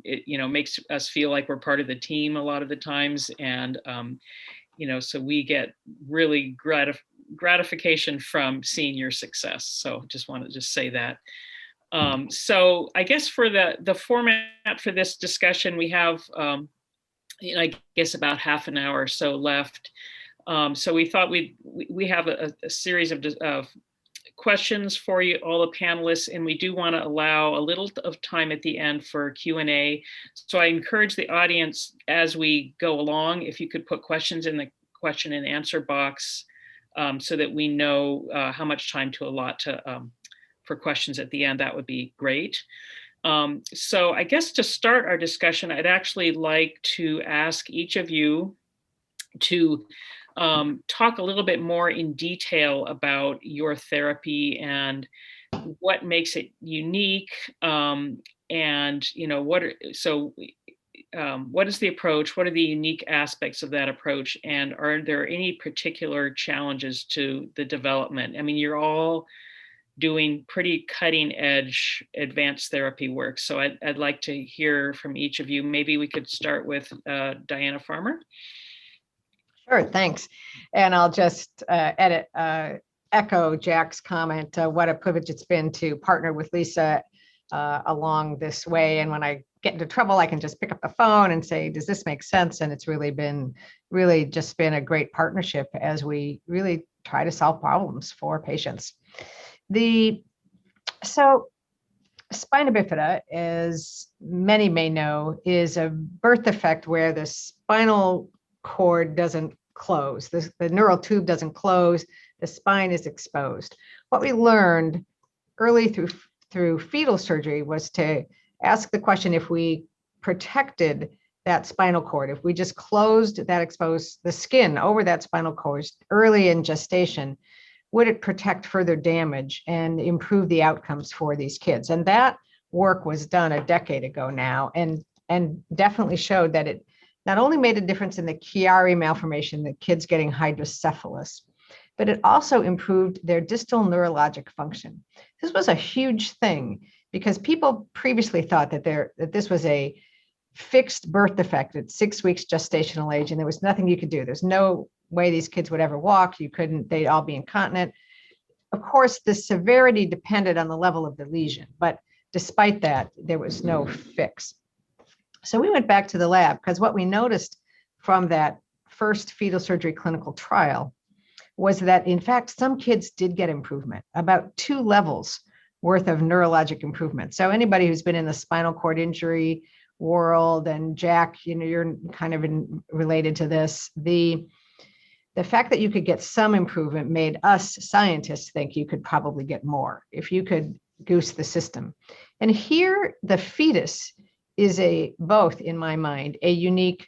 It makes us feel like we're part of the team a lot of the times, and so we get really gratification from seeing your success. So just want to just say that. So I guess for the format for this discussion, we have, I guess about half an hour or so left. So we thought we have a series of questions for you, all the panelists, and we do want to allow a little of time at the end for Q&A. So I encourage the audience as we go along, if you could put questions in the question and answer box so that we know how much time to allot for questions at the end, that would be great. So I guess to start our discussion, I'd actually like to ask each of you to talk a little bit more in detail about your therapy and what makes it unique, and what is the approach? What are the unique aspects of that approach? And are there any particular challenges to the development? I mean, you're all doing pretty cutting edge advanced therapy work. So I'd like to hear from each of you. Maybe we could start with Diana Farmer. Sure, thanks. And I'll just echo Jack's comment. What a privilege it's been to partner with Lisa along this way. And when I get into trouble, I can just pick up the phone and say, does this make sense? And it's really just been a great partnership as we really try to solve problems for patients. So spina bifida, as many may know, is a birth defect where the spinal cord doesn't close. The neural tube doesn't close. The spine is exposed. What we learned early through fetal surgery was to ask the question, if we protected that spinal cord, if we just closed that, exposed the skin over that spinal cord early in gestation, would it protect further damage and improve the outcomes for these kids? And that work was done a decade ago now, and definitely showed that it not only made a difference in the Chiari malformation, the kids getting hydrocephalus, but it also improved their distal neurologic function. This was a huge thing because people previously thought that this was a fixed birth defect at 6 weeks gestational age, and there was nothing you could do. There's no way these kids would ever walk. They'd all be incontinent. Of course, the severity depended on the level of the lesion, but despite that, there was no fix. So we went back to the lab because what we noticed from that first fetal surgery clinical trial was that, in fact, some kids did get improvement, about 2 levels worth of neurologic improvement. So anybody who's been in the spinal cord injury world, and Jack, you're kind of related to this, the fact that you could get some improvement made us scientists think you could probably get more if you could goose the system. And here the fetus is both, in my mind, a unique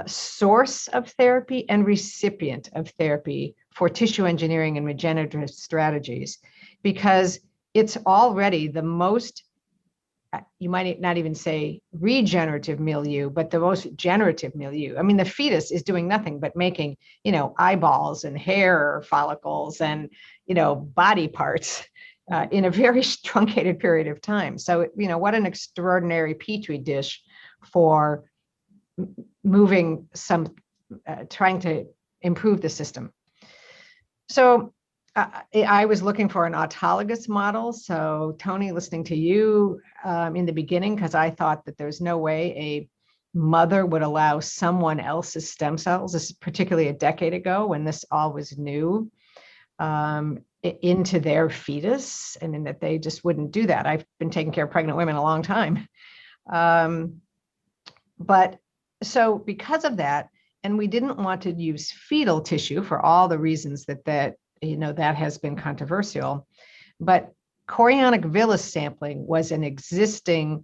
source of therapy and recipient of therapy for tissue engineering and regenerative strategies, because it's already the most, you might not even say regenerative milieu, but the most generative milieu. I mean, the fetus is doing nothing but making, eyeballs and hair follicles and, body parts in a very truncated period of time. So, what an extraordinary petri dish for moving trying to improve the system. So I was looking for an autologous model. So Tony, listening to you in the beginning, because I thought that there's no way a mother would allow someone else's stem cells, this is particularly a decade ago when this all was new, into their fetus, and in that they just wouldn't do that. I've been taking care of pregnant women a long time. But so because of that, and we didn't want to use fetal tissue for all the reasons that has been controversial, but chorionic villus sampling was an existing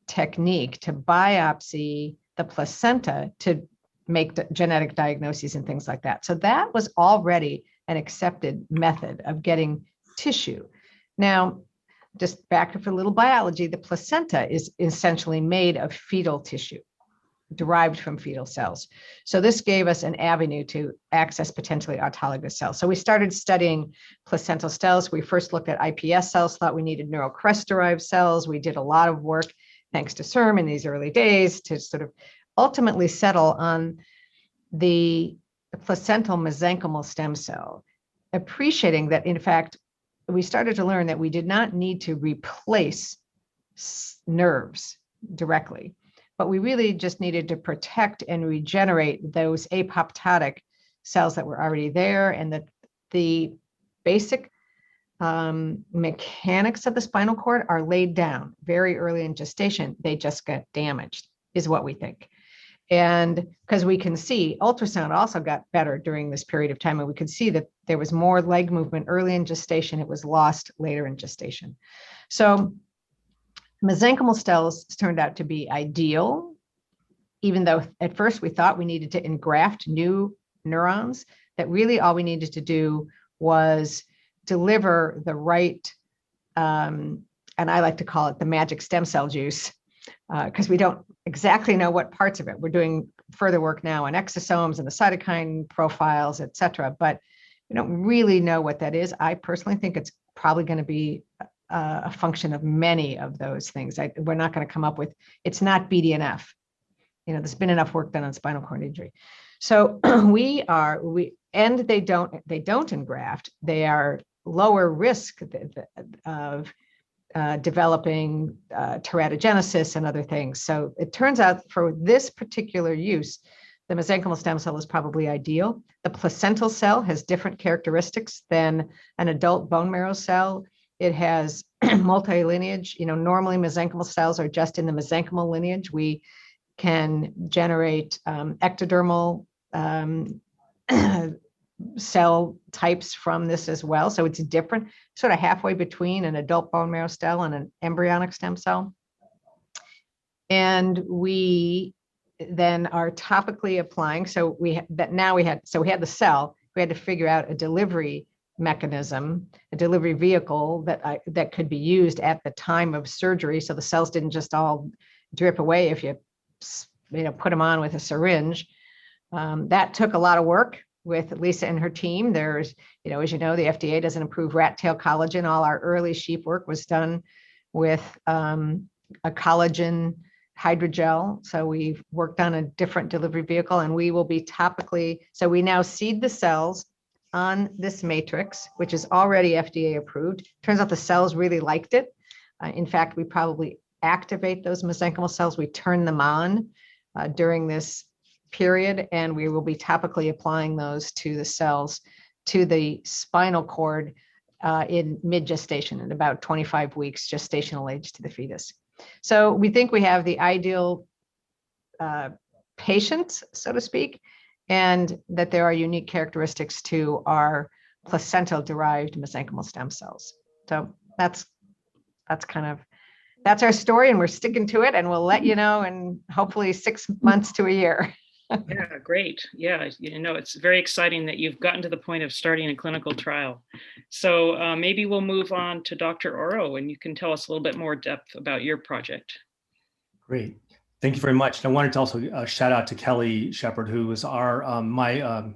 technique to biopsy the placenta to make genetic diagnoses and things like that. So that was already an accepted method of getting tissue. Now, just back up for a little biology, the placenta is essentially made of fetal tissue, derived from fetal cells. So this gave us an avenue to access potentially autologous cells. So we started studying placental cells. We first looked at iPS cells, thought we needed neural crest-derived cells. We did a lot of work, thanks to CIRM in these early days, to sort of ultimately settle on the placental mesenchymal stem cell, appreciating that, in fact, we started to learn that we did not need to replace nerves directly, but we really just needed to protect and regenerate those apoptotic cells that were already there, and that the basic mechanics of the spinal cord are laid down very early in gestation. They just get damaged, is what we think. And because we can see ultrasound also got better during this period of time, and we could see that there was more leg movement early in gestation. It was lost later in gestation. So mesenchymal cells turned out to be ideal, even though at first we thought we needed to engraft new neurons, that really all we needed to do was deliver the right, and I like to call it the magic stem cell juice, because we don't exactly know what parts of it. We're doing further work now on exosomes and the cytokine profiles, et cetera, but we don't really know what that is. I personally think it's probably going to be a function of many of those things. We're not going to come up with, it's not BDNF. There's been enough work done on spinal cord injury. So and they don't engraft. They are lower risk of developing teratogenesis and other things. So it turns out for this particular use, the mesenchymal stem cell is probably ideal. The placental cell has different characteristics than an adult bone marrow cell. It has multi-lineage. Normally mesenchymal cells are just in the mesenchymal lineage. We can generate ectodermal cell types from this as well. So it's different, sort of halfway between an adult bone marrow cell and an embryonic stem cell. And we then are topically applying. So we had the cell, we had to figure out a delivery mechanism, a delivery vehicle that could be used at the time of surgery. So the cells didn't just all drip away if you put them on with a syringe. That took a lot of work with Lisa and her team. There's, as you know, the FDA doesn't approve rat tail collagen. All our early sheep work was done with a collagen hydrogel. So we've worked on a different delivery vehicle, and we will be topically. So we now seed the cells on this matrix, which is already FDA approved. Turns out the cells really liked it. In fact, we probably activate those mesenchymal cells. We turn them on during this period, and we will be topically applying those to the cells, to the spinal cord in mid-gestation, in about 25 weeks gestational age to the fetus. So we think we have the ideal patient, so to speak, and that there are unique characteristics to our placental-derived mesenchymal stem cells. So that's our story, and we're sticking to it, and we'll let you know in hopefully 6 months to a year. Yeah, great. Yeah, it's very exciting that you've gotten to the point of starting a clinical trial. So maybe we'll move on to Dr. Oro, and you can tell us a little bit more depth about your project. Great. Thank you very much. And I wanted to also shout out to Kelly Shepard, who was my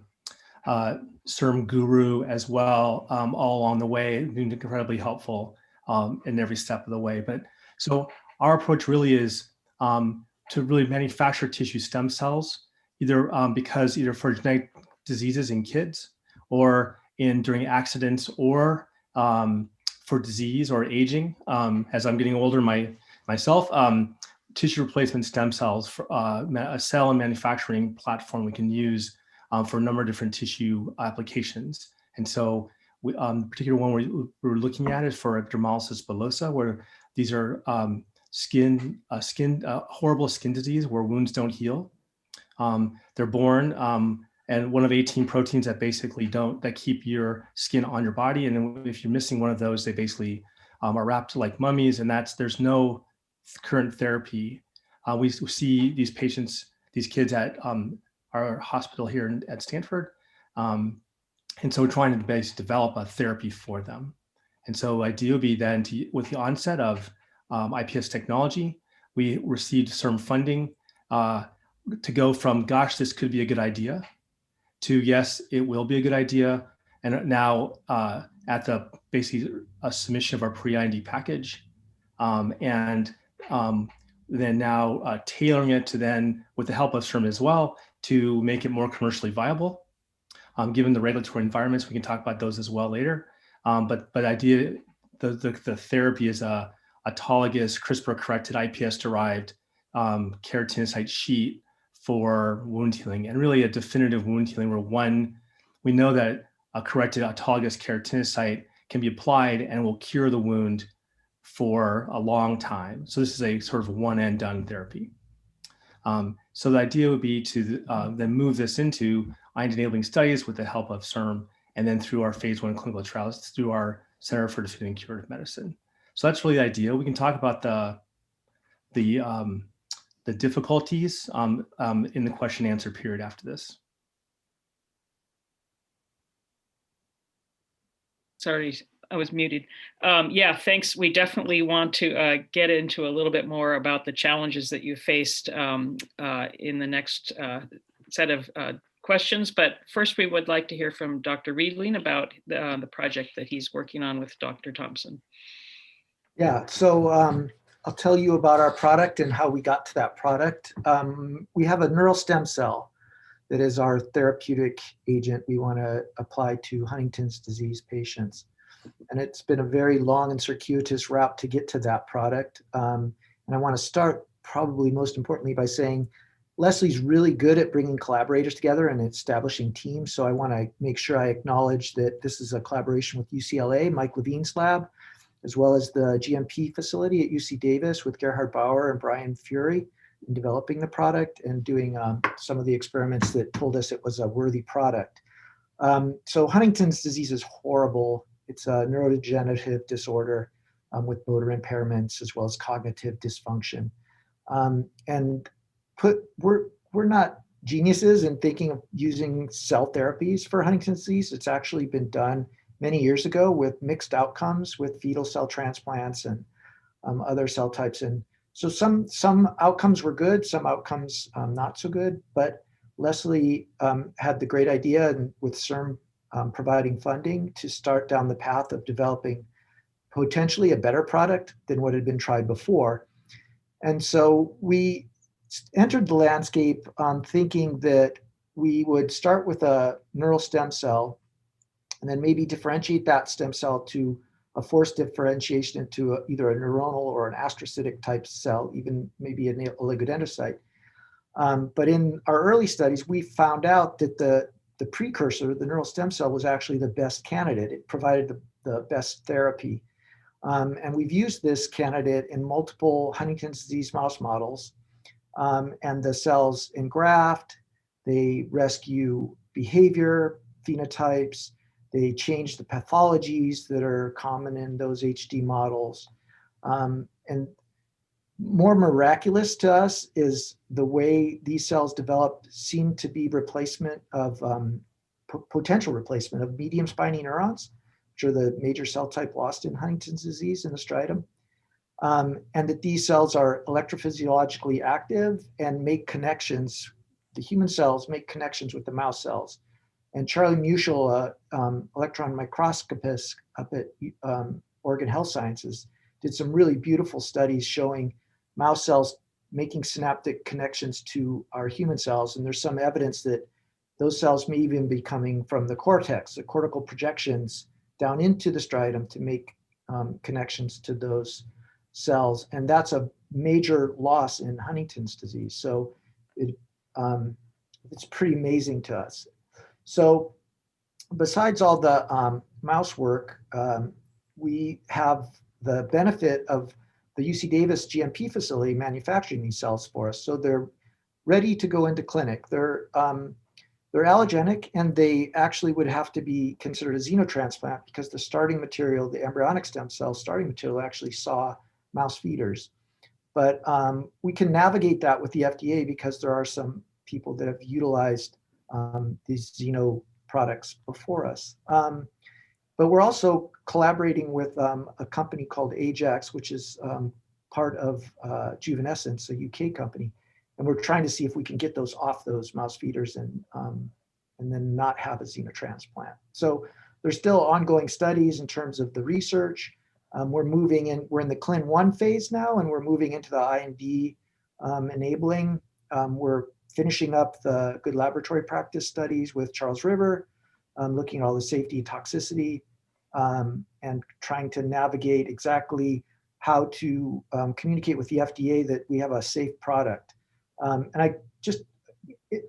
CIRM guru as well, all along the way, been incredibly helpful in every step of the way. But so our approach really is to really manufacture tissue stem cells, either for genetic diseases in kids, or during accidents, or for disease or aging. As I'm getting older myself, tissue replacement stem cells, for a cell and manufacturing platform we can use for a number of different tissue applications. And so the particular one we're looking at is for dermolysis bullosa, where these are horrible skin disease where wounds don't heal. They're born, and one of 18 proteins that basically that keep your skin on your body. And if you're missing one of those, they basically are wrapped like mummies, and there's no current therapy. We see these kids at our hospital here at Stanford. And so we're trying to basically develop a therapy for them. And so the idea would be then with the onset of IPS technology, we received CIRM funding to go from, gosh, this could be a good idea, to yes, it will be a good idea. And now at the basically a submission of our pre-IND package, and then now tailoring it to then, with the help of CIRM as well, to make it more commercially viable. Given the regulatory environments, we can talk about those as well later. But idea, the therapy is a autologous CRISPR-corrected iPS-derived keratinocyte sheet for wound healing, and really a definitive wound healing where we know that a corrected autologous keratinocyte can be applied and will cure the wound for a long time. So this is a sort of one and done therapy. So the idea would be to then move this into IND-enabling studies with the help of CIRM, and then through our phase 1 clinical trials through our Center for Definitive Curative Medicine. So that's really the idea. We can talk about the difficulties in the question and answer period after this. Sorry, I was muted. Yeah, thanks. We definitely want to get into a little bit more about the challenges that you faced in the next set of questions, but first we would like to hear from Dr. Riedling about the project that he's working on with Dr. Thompson. Yeah, so I'll tell you about our product and how we got to that product. We have a neural stem cell that is our therapeutic agent we want to apply to Huntington's disease patients. And it's been a very long and circuitous route to get to that product. And I want to start probably most importantly by saying Leslie's really good at bringing collaborators together and establishing teams. So I want to make sure I acknowledge that this is a collaboration with UCLA, Mike Levine's lab, as well as the GMP facility at UC Davis with Gerhard Bauer and Brian Fury in developing the product and doing some of the experiments that told us it was a worthy product. So Huntington's disease is horrible. It's a neurodegenerative disorder with motor impairments as well as cognitive dysfunction. We're not geniuses in thinking of using cell therapies for Huntington's disease. It's actually been done many years ago with mixed outcomes with fetal cell transplants and other cell types. And so some outcomes were good, some outcomes not so good, but Leslie had the great idea and with CIRM providing funding to start down the path of developing potentially a better product than what had been tried before. And so we entered the landscape thinking that we would start with a neural stem cell and then maybe differentiate that stem cell to a forced differentiation into either a neuronal or an astrocytic type cell, even maybe an oligodendrocyte. But in our early studies, we found out that the precursor, the neural stem cell, was actually the best candidate. It provided the best therapy. And we've used this candidate in multiple Huntington's disease mouse models. And the cells engraft, they rescue behavior, phenotypes, they change the pathologies that are common in those HD models. And more miraculous to us is the way these cells developed seem to be replacement of potential replacement of medium spiny neurons, which are the major cell type lost in Huntington's disease in the striatum. And that these cells are electrophysiologically active and make connections. The human cells make connections with the mouse cells. And Charlie Muschel, electron microscopist up at Oregon Health Sciences, did some really beautiful studies showing mouse cells making synaptic connections to our human cells. And there's some evidence that those cells may even be coming from the cortex, the cortical projections down into the striatum to make connections to those cells. And that's a major loss in Huntington's disease. So it's pretty amazing to us. So besides all the mouse work, we have the benefit of the UC Davis GMP facility manufacturing these cells for us. So they're ready to go into clinic. They're allogenic, and they actually would have to be considered a xenotransplant because the starting material, the embryonic stem cell starting material, actually saw mouse feeders. But we can navigate that with the FDA because there are some people that have utilized these xeno products before us. But we're also collaborating with a company called Ajax, which is part of Juvenescence, a UK company. And we're trying to see if we can get those off those mouse feeders and then not have a xenotransplant. So there's still ongoing studies in terms of the research. We're in the Clin 1 phase now, and we're moving into the IND enabling. We're finishing up the good laboratory practice studies with Charles River, looking at all the safety and toxicity, and trying to navigate exactly how to communicate with the FDA that we have a safe product.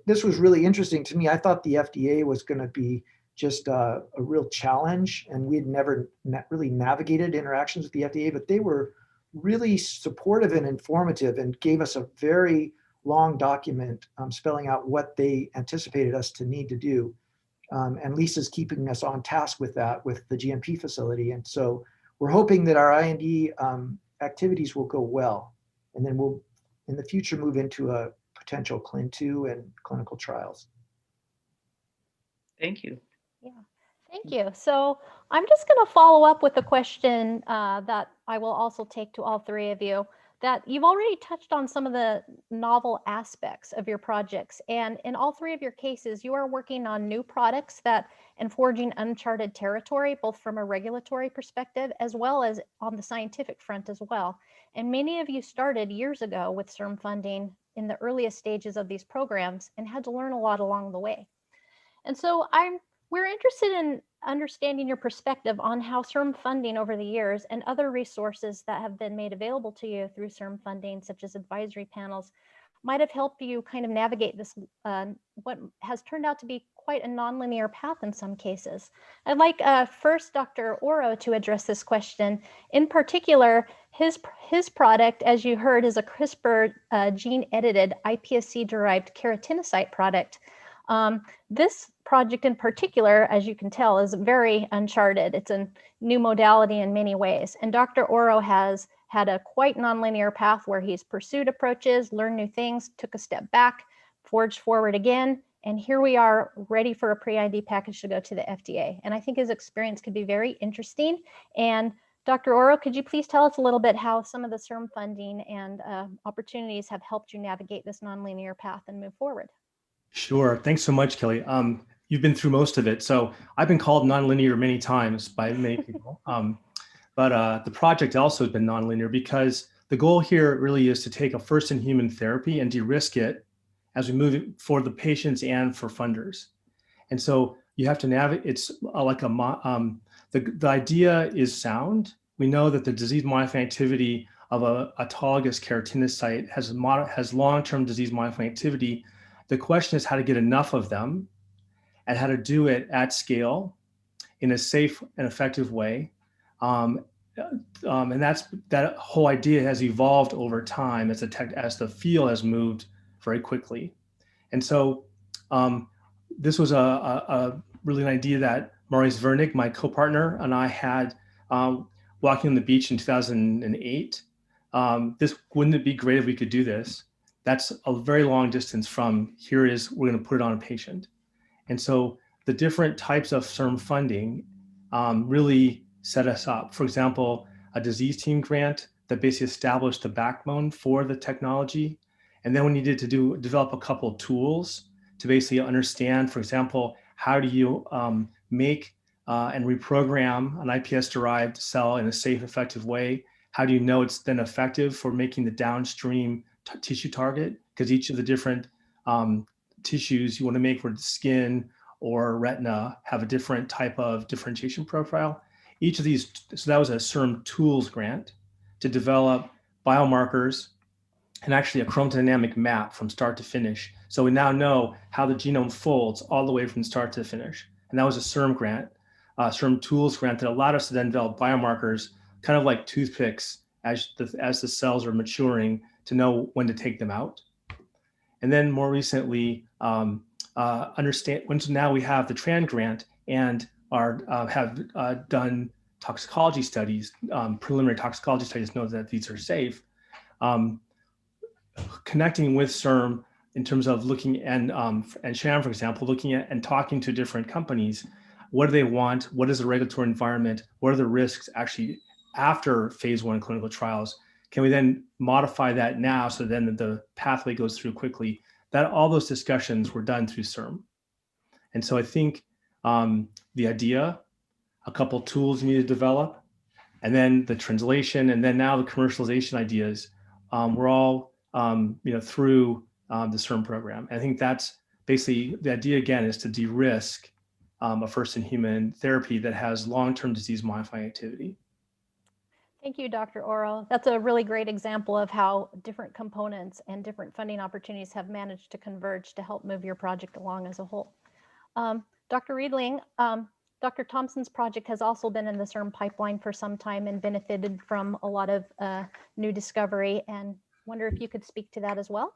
This was really interesting to me. I thought the FDA was going to be just a real challenge, and we had never really navigated interactions with the FDA, but they were really supportive and informative and gave us a very long document spelling out what they anticipated us to need to do. And Lisa's keeping us on task with that with the GMP facility. And so we're hoping that our IND activities will go well. And then we'll, in the future, move into a potential Clin 2 and clinical trials. Thank you. Yeah, thank you. So I'm just going to follow up with a question that I will also take to all three of you. that you've already touched on some of the novel aspects of your projects. And in all three of your cases, you are working on new products that and forging uncharted territory, both from a regulatory perspective, as well as on the scientific front as well. And many of you started years ago with CIRM funding in the earliest stages of these programs and had to learn a lot along the way. And so we're interested in understanding your perspective on how CIRM funding over the years and other resources that have been made available to you through CIRM funding, such as advisory panels, might have helped you kind of navigate this, what has turned out to be quite a nonlinear path in some cases. I'd like first Dr. Oro to address this question. In particular, his product, as you heard, is a CRISPR gene-edited iPSC-derived keratinocyte product. This project in particular, as you can tell, is very uncharted. It's a new modality in many ways. And Dr. Oro has had a quite nonlinear path where he's pursued approaches, learned new things, took a step back, forged forward again, and here we are ready for a pre-IND package to go to the FDA. And I think his experience could be very interesting. And Dr. Oro, could you please tell us a little bit how some of the CIRM funding and opportunities have helped you navigate this nonlinear path and move forward? Sure. Thanks so much, Kelly. You've been through most of it. So I've been called nonlinear many times by many people. But the project also has been nonlinear because the goal here really is to take a first-in-human therapy and de-risk it as we move it for the patients and for funders. And so you have to navigate. It's like the idea is sound. We know that the disease-modifying activity of an autologous keratinocyte has long-term disease-modifying activity. The question is how to get enough of them and how to do it at scale in a safe and effective way. And that whole idea has evolved over time as the field has moved very quickly. And so this was a really an idea that Maurice Vernick, my co-partner, and I had walking on the beach in 2008. Wouldn't it be great if we could do this? That's a very long distance from we're going to put it on a patient. And so the different types of CIRM funding really set us up. For example, a disease team grant that basically established the backbone for the technology. And then we needed to develop a couple of tools to basically understand, for example, how do you make and reprogram an iPS-derived cell in a safe, effective way? How do you know it's then effective for making the downstream tissue target? Because each of the different tissues you want to make for the skin or retina have a different type of differentiation profile. Each of these, so that was a CIRM tools grant to develop biomarkers and actually a chromodynamic map from start to finish. So we now know how the genome folds all the way from start to finish. And that was a CIRM grant, CIRM tools grant that allowed us to then develop biomarkers, kind of like toothpicks as the cells are maturing to know when to take them out. And then more recently, now we have the TRAN grant and have done toxicology studies, preliminary toxicology studies, know that these are safe. Connecting with CIRM in terms of looking and SHAM, for example, looking at and talking to different companies. What do they want? What is the regulatory environment? What are the risks actually after phase 1 clinical trials? Can we then modify that now so then the pathway goes through quickly? That all those discussions were done through CIRM. And so I think the idea, a couple tools you need to develop, and then the translation, and then now the commercialization ideas, we're all through the CIRM program. And I think that's basically the idea again, is to de-risk a first-in-human therapy that has long-term disease-modifying activity. Thank you, Dr. Oro. That's a really great example of how different components and different funding opportunities have managed to converge to help move your project along as a whole. Dr. Riedling, Dr. Thompson's project has also been in the CIRM pipeline for some time and benefited from a lot of new discovery, and wonder if you could speak to that as well.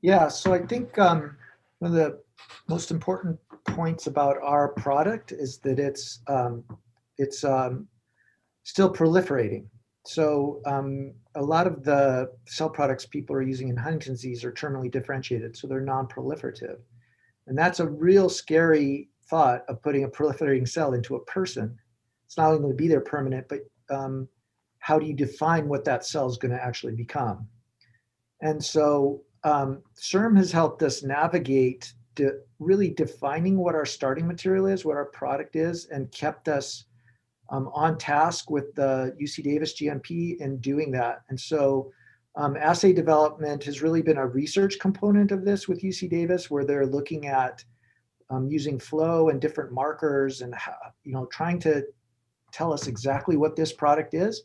Yeah, so I think one of the most important points about our product is that it's still proliferating. So a lot of the cell products people are using in Huntington's disease are terminally differentiated, so they're non-proliferative. And that's a real scary thought of putting a proliferating cell into a person. It's not only going to be there permanent, but how do you define what that cell is going to actually become? And so CIRM has helped us navigate really defining what our starting material is, what our product is, and kept us on task with the UC Davis GMP in doing that. And so assay development has really been a research component of this with UC Davis, where they're looking at using flow and different markers and how, trying to tell us exactly what this product is.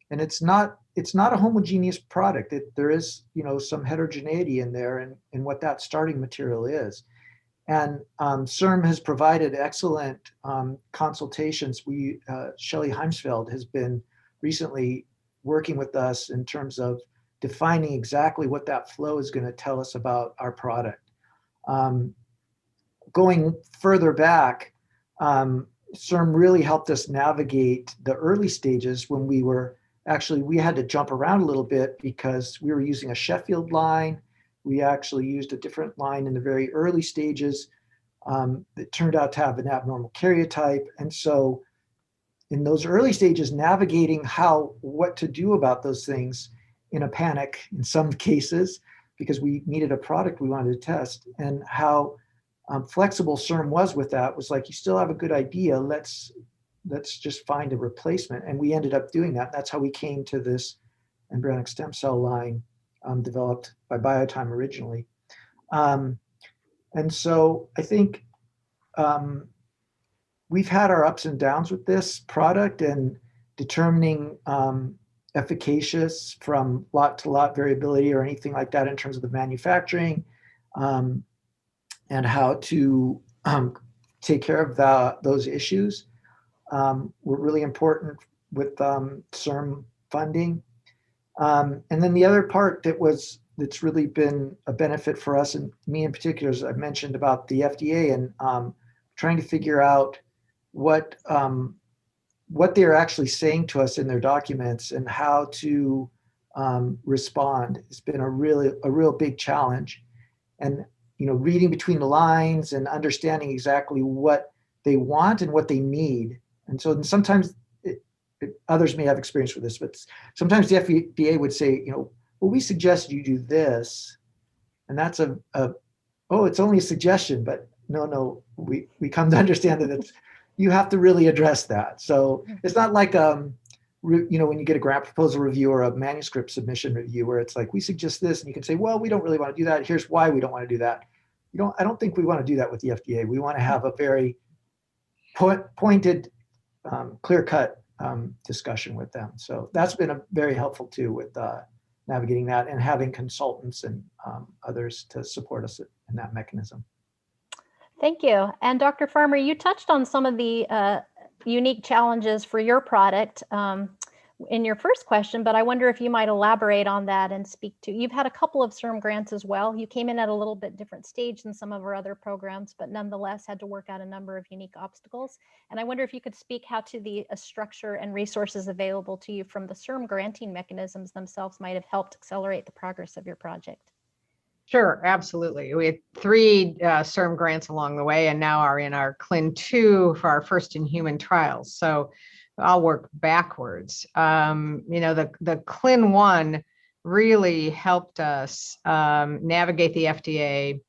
And it's not a homogeneous product. There is, some heterogeneity in there in what that starting material is. And CIRM has provided excellent consultations. Shelley Heimsfeld has been recently working with us in terms of defining exactly what that flow is going to tell us about our product. Going further back, CIRM really helped us navigate the early stages when we had to jump around a little bit because we were using a Sheffield line. We actually used a different line in the very early stages that turned out to have an abnormal karyotype. And so in those early stages, navigating what to do about those things in a panic in some cases, because we needed a product we wanted to test, and how flexible CIRM was with that was like, you still have a good idea, let's just find a replacement. And we ended up doing that. That's how we came to this embryonic stem cell line developed by Biotime originally. And so I think we've had our ups and downs with this product and determining efficacious from lot to lot variability or anything like that in terms of the manufacturing and how to take care of those issues were really important with CIRM funding. And then the other part that's really been a benefit for us, and me in particular, as I mentioned about the FDA and trying to figure out what they're actually saying to us in their documents and how to respond. It's been a real big challenge. And reading between the lines and understanding exactly what they want and what they need. And so sometimes others may have experience with this, but sometimes the FDA would say, well, we suggest you do this. And that's it's only a suggestion, but no, we come to understand that you have to really address that. So it's not like, when you get a grant proposal review or a manuscript submission review where it's like, we suggest this, and you can say, well, we don't really want to do that. Here's why we don't want to do that. I don't think we want to do that with the FDA. We want to have a very pointed, clear-cut discussion with them. So that's been very helpful too with navigating that and having consultants and others to support us in that mechanism. Thank you. And Dr. Farmer, you touched on some of the unique challenges for your product in your first question, but I wonder if you might elaborate on that and speak to, you've had a couple of CIRM grants as well. You came in at a little bit different stage than some of our other programs, but nonetheless had to work out a number of unique obstacles. And I wonder if you could speak how to the structure and resources available to you from the CIRM granting mechanisms themselves might have helped accelerate the progress of your project. Sure, absolutely. We had 3 CIRM grants along the way and now are in our CLIN 2 for our first in human trials. So I'll work backwards. The CLIN 1 really helped us navigate the FDA,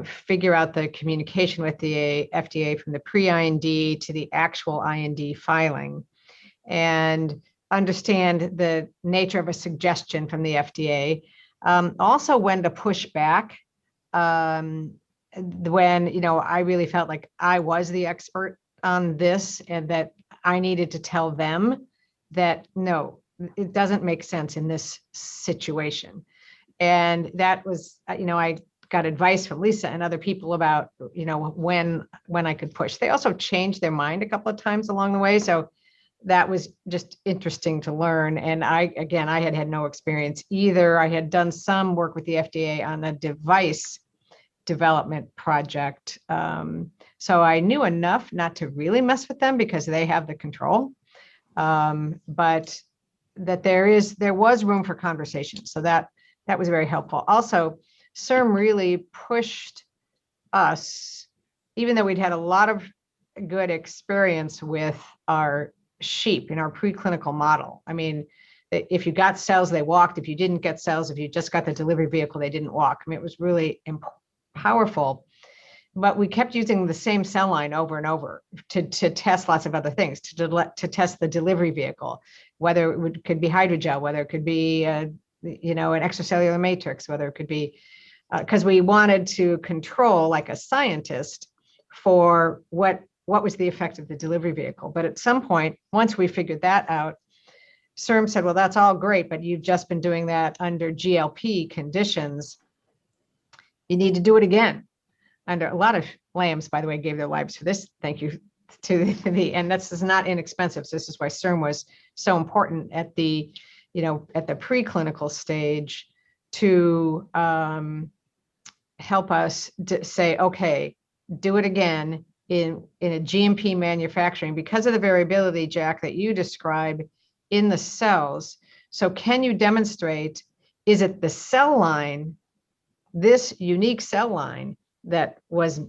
figure out the communication with the FDA from the pre-IND to the actual IND filing, and understand the nature of a suggestion from the FDA. Also when to push back when, I really felt like I was the expert on this and that I needed to tell them that, no, it doesn't make sense in this situation. And that was, I got advice from Lisa and other people about, when I could push. They also changed their mind a couple of times along the way. So that was just interesting to learn. And I had no experience either. I had done some work with the FDA on a device development project. So I knew enough not to really mess with them because they have the control, but that there was room for conversation. So that was very helpful. Also, CIRM really pushed us, even though we'd had a lot of good experience with our sheep in our preclinical model. I mean, if you got cells, they walked. If you didn't get cells, if you just got the delivery vehicle, they didn't walk. I mean, it was really powerful. But we kept using the same cell line over and over to test lots of other things, to test the delivery vehicle, whether it could be hydrogel, whether it could be an extracellular matrix, whether it could be, because we wanted to control, like a scientist, for what was the effect of the delivery vehicle. But at some point, once we figured that out, CIRM said, well, that's all great, but you've just been doing that under GLP conditions. You need to do it again. Under a lot of lambs, by the way, gave their lives for this. Thank you to and this is not inexpensive. So this is why CIRM was so important at the preclinical stage to help us to say, okay, do it again in a GMP manufacturing because of the variability, Jack, that you describe in the cells. So can you demonstrate, is it the cell line, this unique cell line that was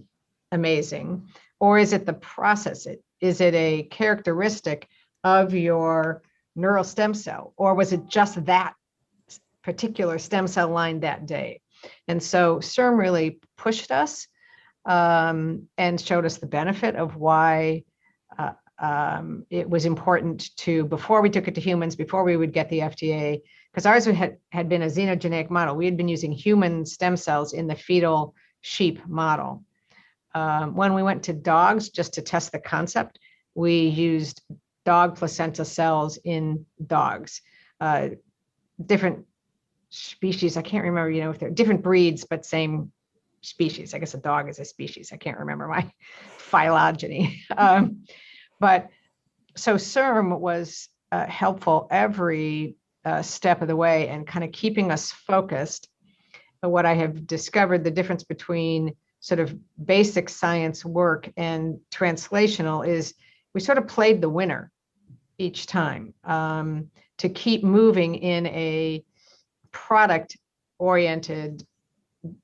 amazing, or is it the process? Is it a characteristic of your neural stem cell, or was it just that particular stem cell line that day? And so CIRM really pushed us and showed us the benefit of why it was important to, before we took it to humans, before we would get the FDA, because ours had been a xenogenetic model. We had been using human stem cells in the fetal sheep model. When we went to dogs, just to test the concept, we used dog placenta cells in dogs, different species. I can't remember, if they're different breeds, but same species. I guess a dog is a species. I can't remember my phylogeny. But so CIRM was helpful every step of the way and kind of keeping us focused. What I have discovered, the difference between sort of basic science work and translational is we sort of played the winner each time to keep moving in a product-oriented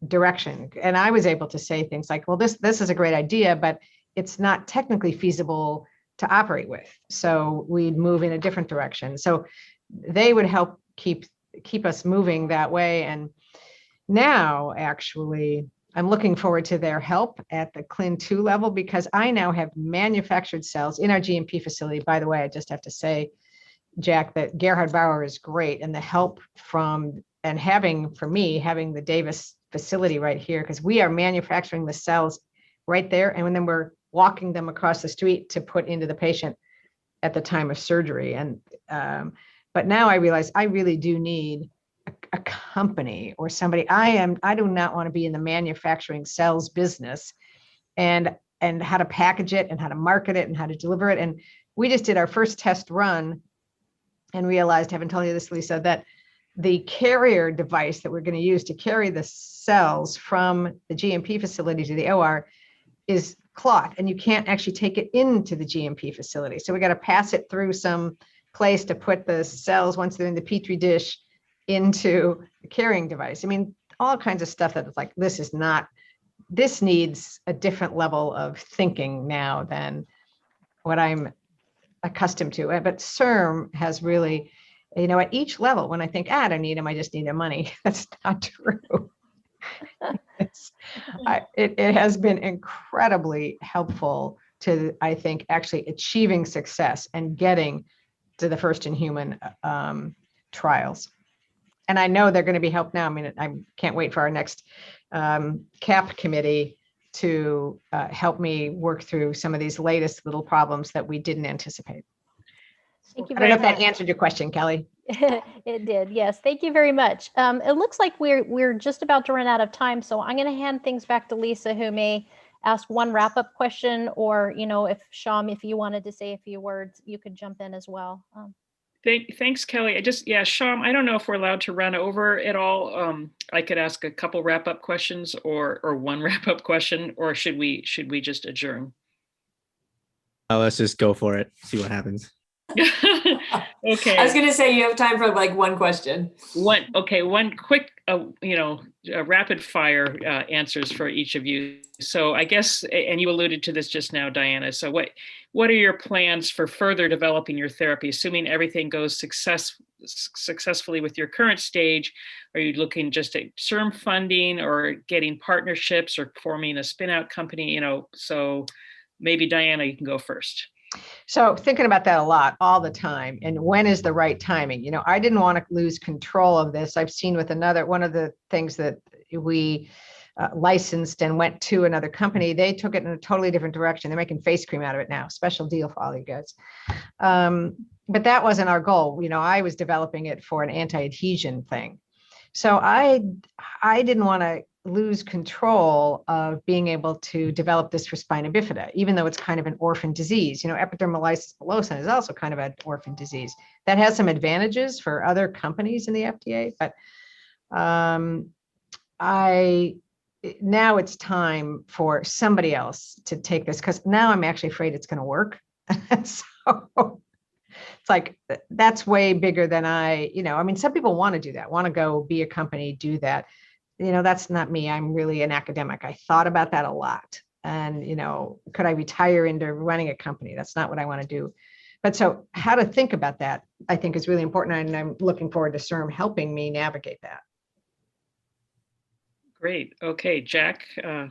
direction. And I was able to say things like, well, this is a great idea, but it's not technically feasible to operate with. So we'd move in a different direction. So they would help keep us moving that way. And now, actually, I'm looking forward to their help at the Clin 2 level, because I now have manufactured cells in our GMP facility. By the way, I just have to say, Jack, that Gerhard Bauer is great, and the help from, and having the Davis facility right here, because we are manufacturing the cells right there, and then we're walking them across the street to put into the patient at the time of surgery. And but now I realize I really do need a company or somebody. I do not want to be in the manufacturing cells business, and how to package it and how to market it and how to deliver it. And we just did our first test run and realized, haven't told you this, Lisa, that the carrier device that we're going to use to carry the cells from the GMP facility to the OR is cloth, and you can't actually take it into the GMP facility. So we got to pass it through some place to put the cells, once they're in the Petri dish, into the carrying device. I mean, all kinds of stuff that is like, this needs a different level of thinking now than what I'm accustomed to. But CIRM has really, at each level, when I think, I don't need them, I just need their money. That's not true. It has been incredibly helpful to, I think, actually achieving success and getting to the first in human trials. And I know they're going to be helped now. I mean, I can't wait for our next CAP committee to help me work through some of these latest little problems that we didn't anticipate. Thank you I don't very know if much. that answered your question, Kelly. It did, yes. Thank you very much. It looks like we're just about to run out of time, so I'm going to hand things back to Lisa, who may ask one wrap-up question, or if Sham, if you wanted to say a few words, you could jump in as well. Thanks, Kelly. Sham, I don't know if we're allowed to run over at all. I could ask a couple wrap-up questions or one wrap-up question, or should we just adjourn? Let's just go for it. See what happens. Okay. I was going to say you have time for like one question. One quick, rapid fire answers for each of you. So I guess, and you alluded to this just now, Diana. So what are your plans for further developing your therapy, assuming everything goes successfully with your current stage? Are you looking just at CIRM funding or getting partnerships or forming a spin-out company? So maybe Diana, you can go first. So thinking about that a lot, all the time. And when is the right timing? I didn't want to lose control of this. I've seen with one of the things that we licensed and went to another company, they took it in a totally different direction. They're making face cream out of it now. Special deal for all you guys. But that wasn't our goal. I was developing it for an anti-adhesion thing. So I didn't want to lose control of being able to develop this for spina bifida, even though it's kind of an orphan disease. Epidermolysis bullosa is also kind of an orphan disease. That has some advantages for other companies in the FDA, but now it's time for somebody else to take this, because now I'm actually afraid it's going to work. So it's like, that's way bigger than some people want to do that, want to go be a company, do that. That's not me. I'm really an academic. I thought about that a lot. And, could I retire into running a company? That's not what I want to do. But so how to think about that, I think, is really important. And I'm looking forward to CIRM helping me navigate that. Great. Okay, Jack,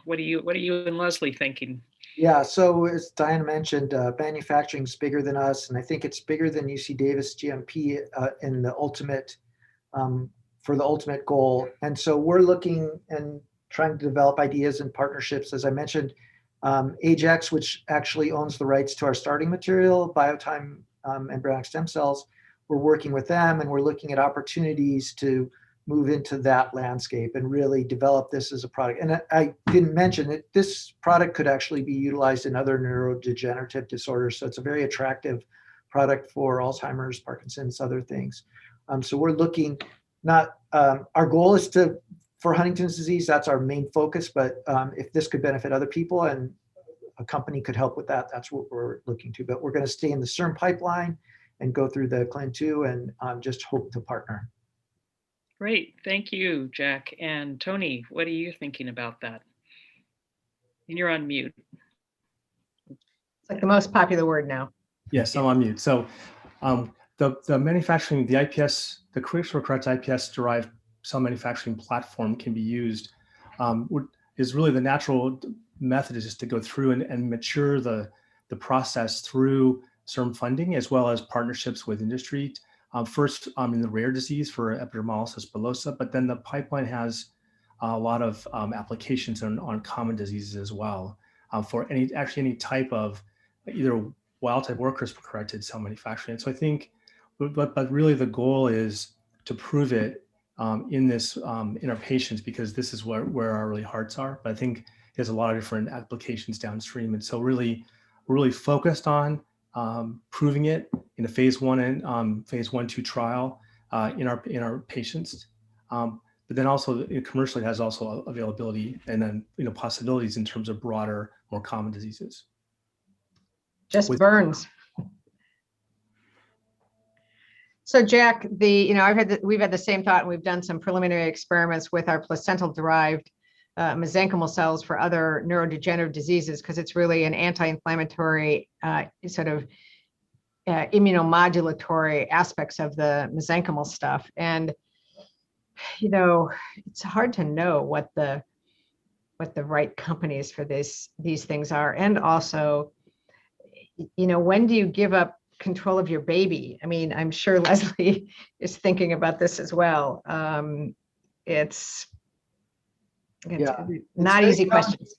what are you and Leslie thinking? Yeah, so as Diana mentioned, manufacturing's bigger than us, and I think it's bigger than UC Davis GMP in the ultimate, for the ultimate goal. And so we're looking and trying to develop ideas and partnerships. As I mentioned, Ajax, which actually owns the rights to our starting material, Biotime embryonic stem cells, we're working with them, and we're looking at opportunities to move into that landscape and really develop this as a product. And I didn't mention it, this product could actually be utilized in other neurodegenerative disorders. So it's a very attractive product for Alzheimer's, Parkinson's, other things. So we're looking, our goal is for Huntington's disease, that's our main focus, but if this could benefit other people and a company could help with that, that's what we're looking to. But we're going to stay in the CIRM pipeline and go through the Clin 2 and just hope to partner. Great. Thank you, Jack. And Tony, what are you thinking about that? And you're on mute. It's like the most popular word now. Yes, I'm on mute. So the manufacturing, the CRISPR-corrected iPS-derived cell manufacturing platform can be used, is really the natural method is just to go through and mature the process through CIRM funding, as well as partnerships with industry. First in the rare disease for epidermolysis bullosa, but then the pipeline has a lot of applications on common diseases as well, for any type of either wild type or CRISPR corrected cell manufacturing. And so I think, but really the goal is to prove it in our patients, because this is where our really hearts are. But I think there's a lot of different applications downstream. And so we're really focused on proving it in a phase 1 and phase 1/2 trial in our patients, but then also commercially it has also availability and then possibilities in terms of broader, more common diseases. Burns. So Jack, we've had the same thought, and we've done some preliminary experiments with our placental-derived mesenchymal cells for other neurodegenerative diseases, because it's really an anti-inflammatory sort of immunomodulatory aspects of the mesenchymal stuff. And it's hard to know what the right companies for these things are. And also, when do you give up control of your baby? I mean, I'm sure Leslie is thinking about this as well. It's not easy questions.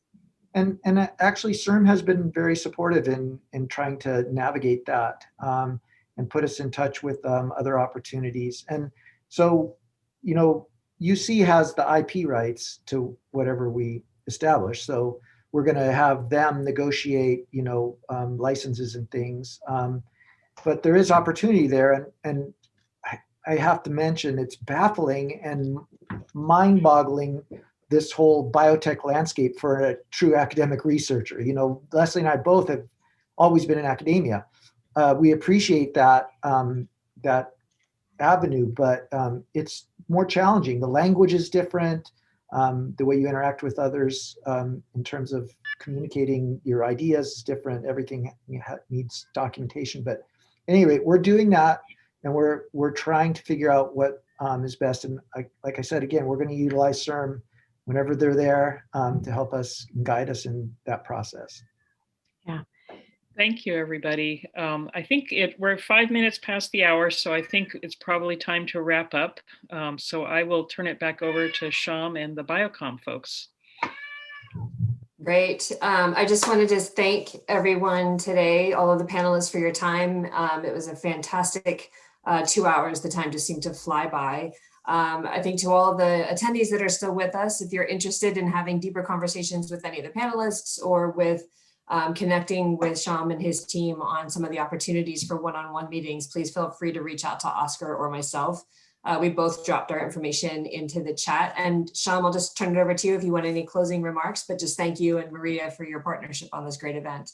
And actually, CIRM has been very supportive in trying to navigate that and put us in touch with other opportunities. And so, UC has the IP rights to whatever we establish. So we're going to have them negotiate, licenses and things. But there is opportunity there. And I have to mention, it's baffling and mind-boggling, this whole biotech landscape for a true academic researcher. Leslie and I both have always been in academia. We appreciate that that avenue, but it's more challenging. The language is different. The way you interact with others in terms of communicating your ideas is different. Everything needs documentation. But at any rate, we're doing that, and we're trying to figure out what is best. And like I said, again, we're going to utilize CIRM whenever they're there to help us and guide us in that process. Yeah. Thank you, everybody. I think we're 5 minutes past the hour, so I think it's probably time to wrap up. So I will turn it back over to Sham and the Biocom folks. Great. I just wanted to thank everyone today, all of the panelists, for your time. It was a fantastic 2 hours. The time just seemed to fly by. I think to all of the attendees that are still with us, if you're interested in having deeper conversations with any of the panelists or with connecting with Sham and his team on some of the opportunities for one-on-one meetings, please feel free to reach out to Oscar or myself. We both dropped our information into the chat. And Sham, I'll just turn it over to you if you want any closing remarks, but just thank you and Maria for your partnership on this great event.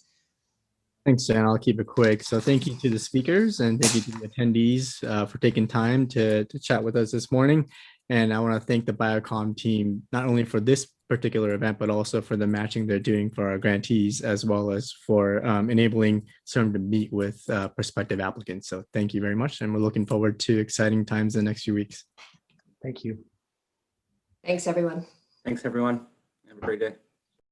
Thanks, Jen. I'll keep it quick. So thank you to the speakers and thank you to the attendees for taking time to chat with us this morning. And I want to thank the Biocom team, not only for this particular event, but also for the matching they're doing for our grantees, as well as for enabling CIRM to meet with prospective applicants. So thank you very much. And we're looking forward to exciting times in the next few weeks. Thank you. Thanks, everyone. Thanks, everyone. Have a great day.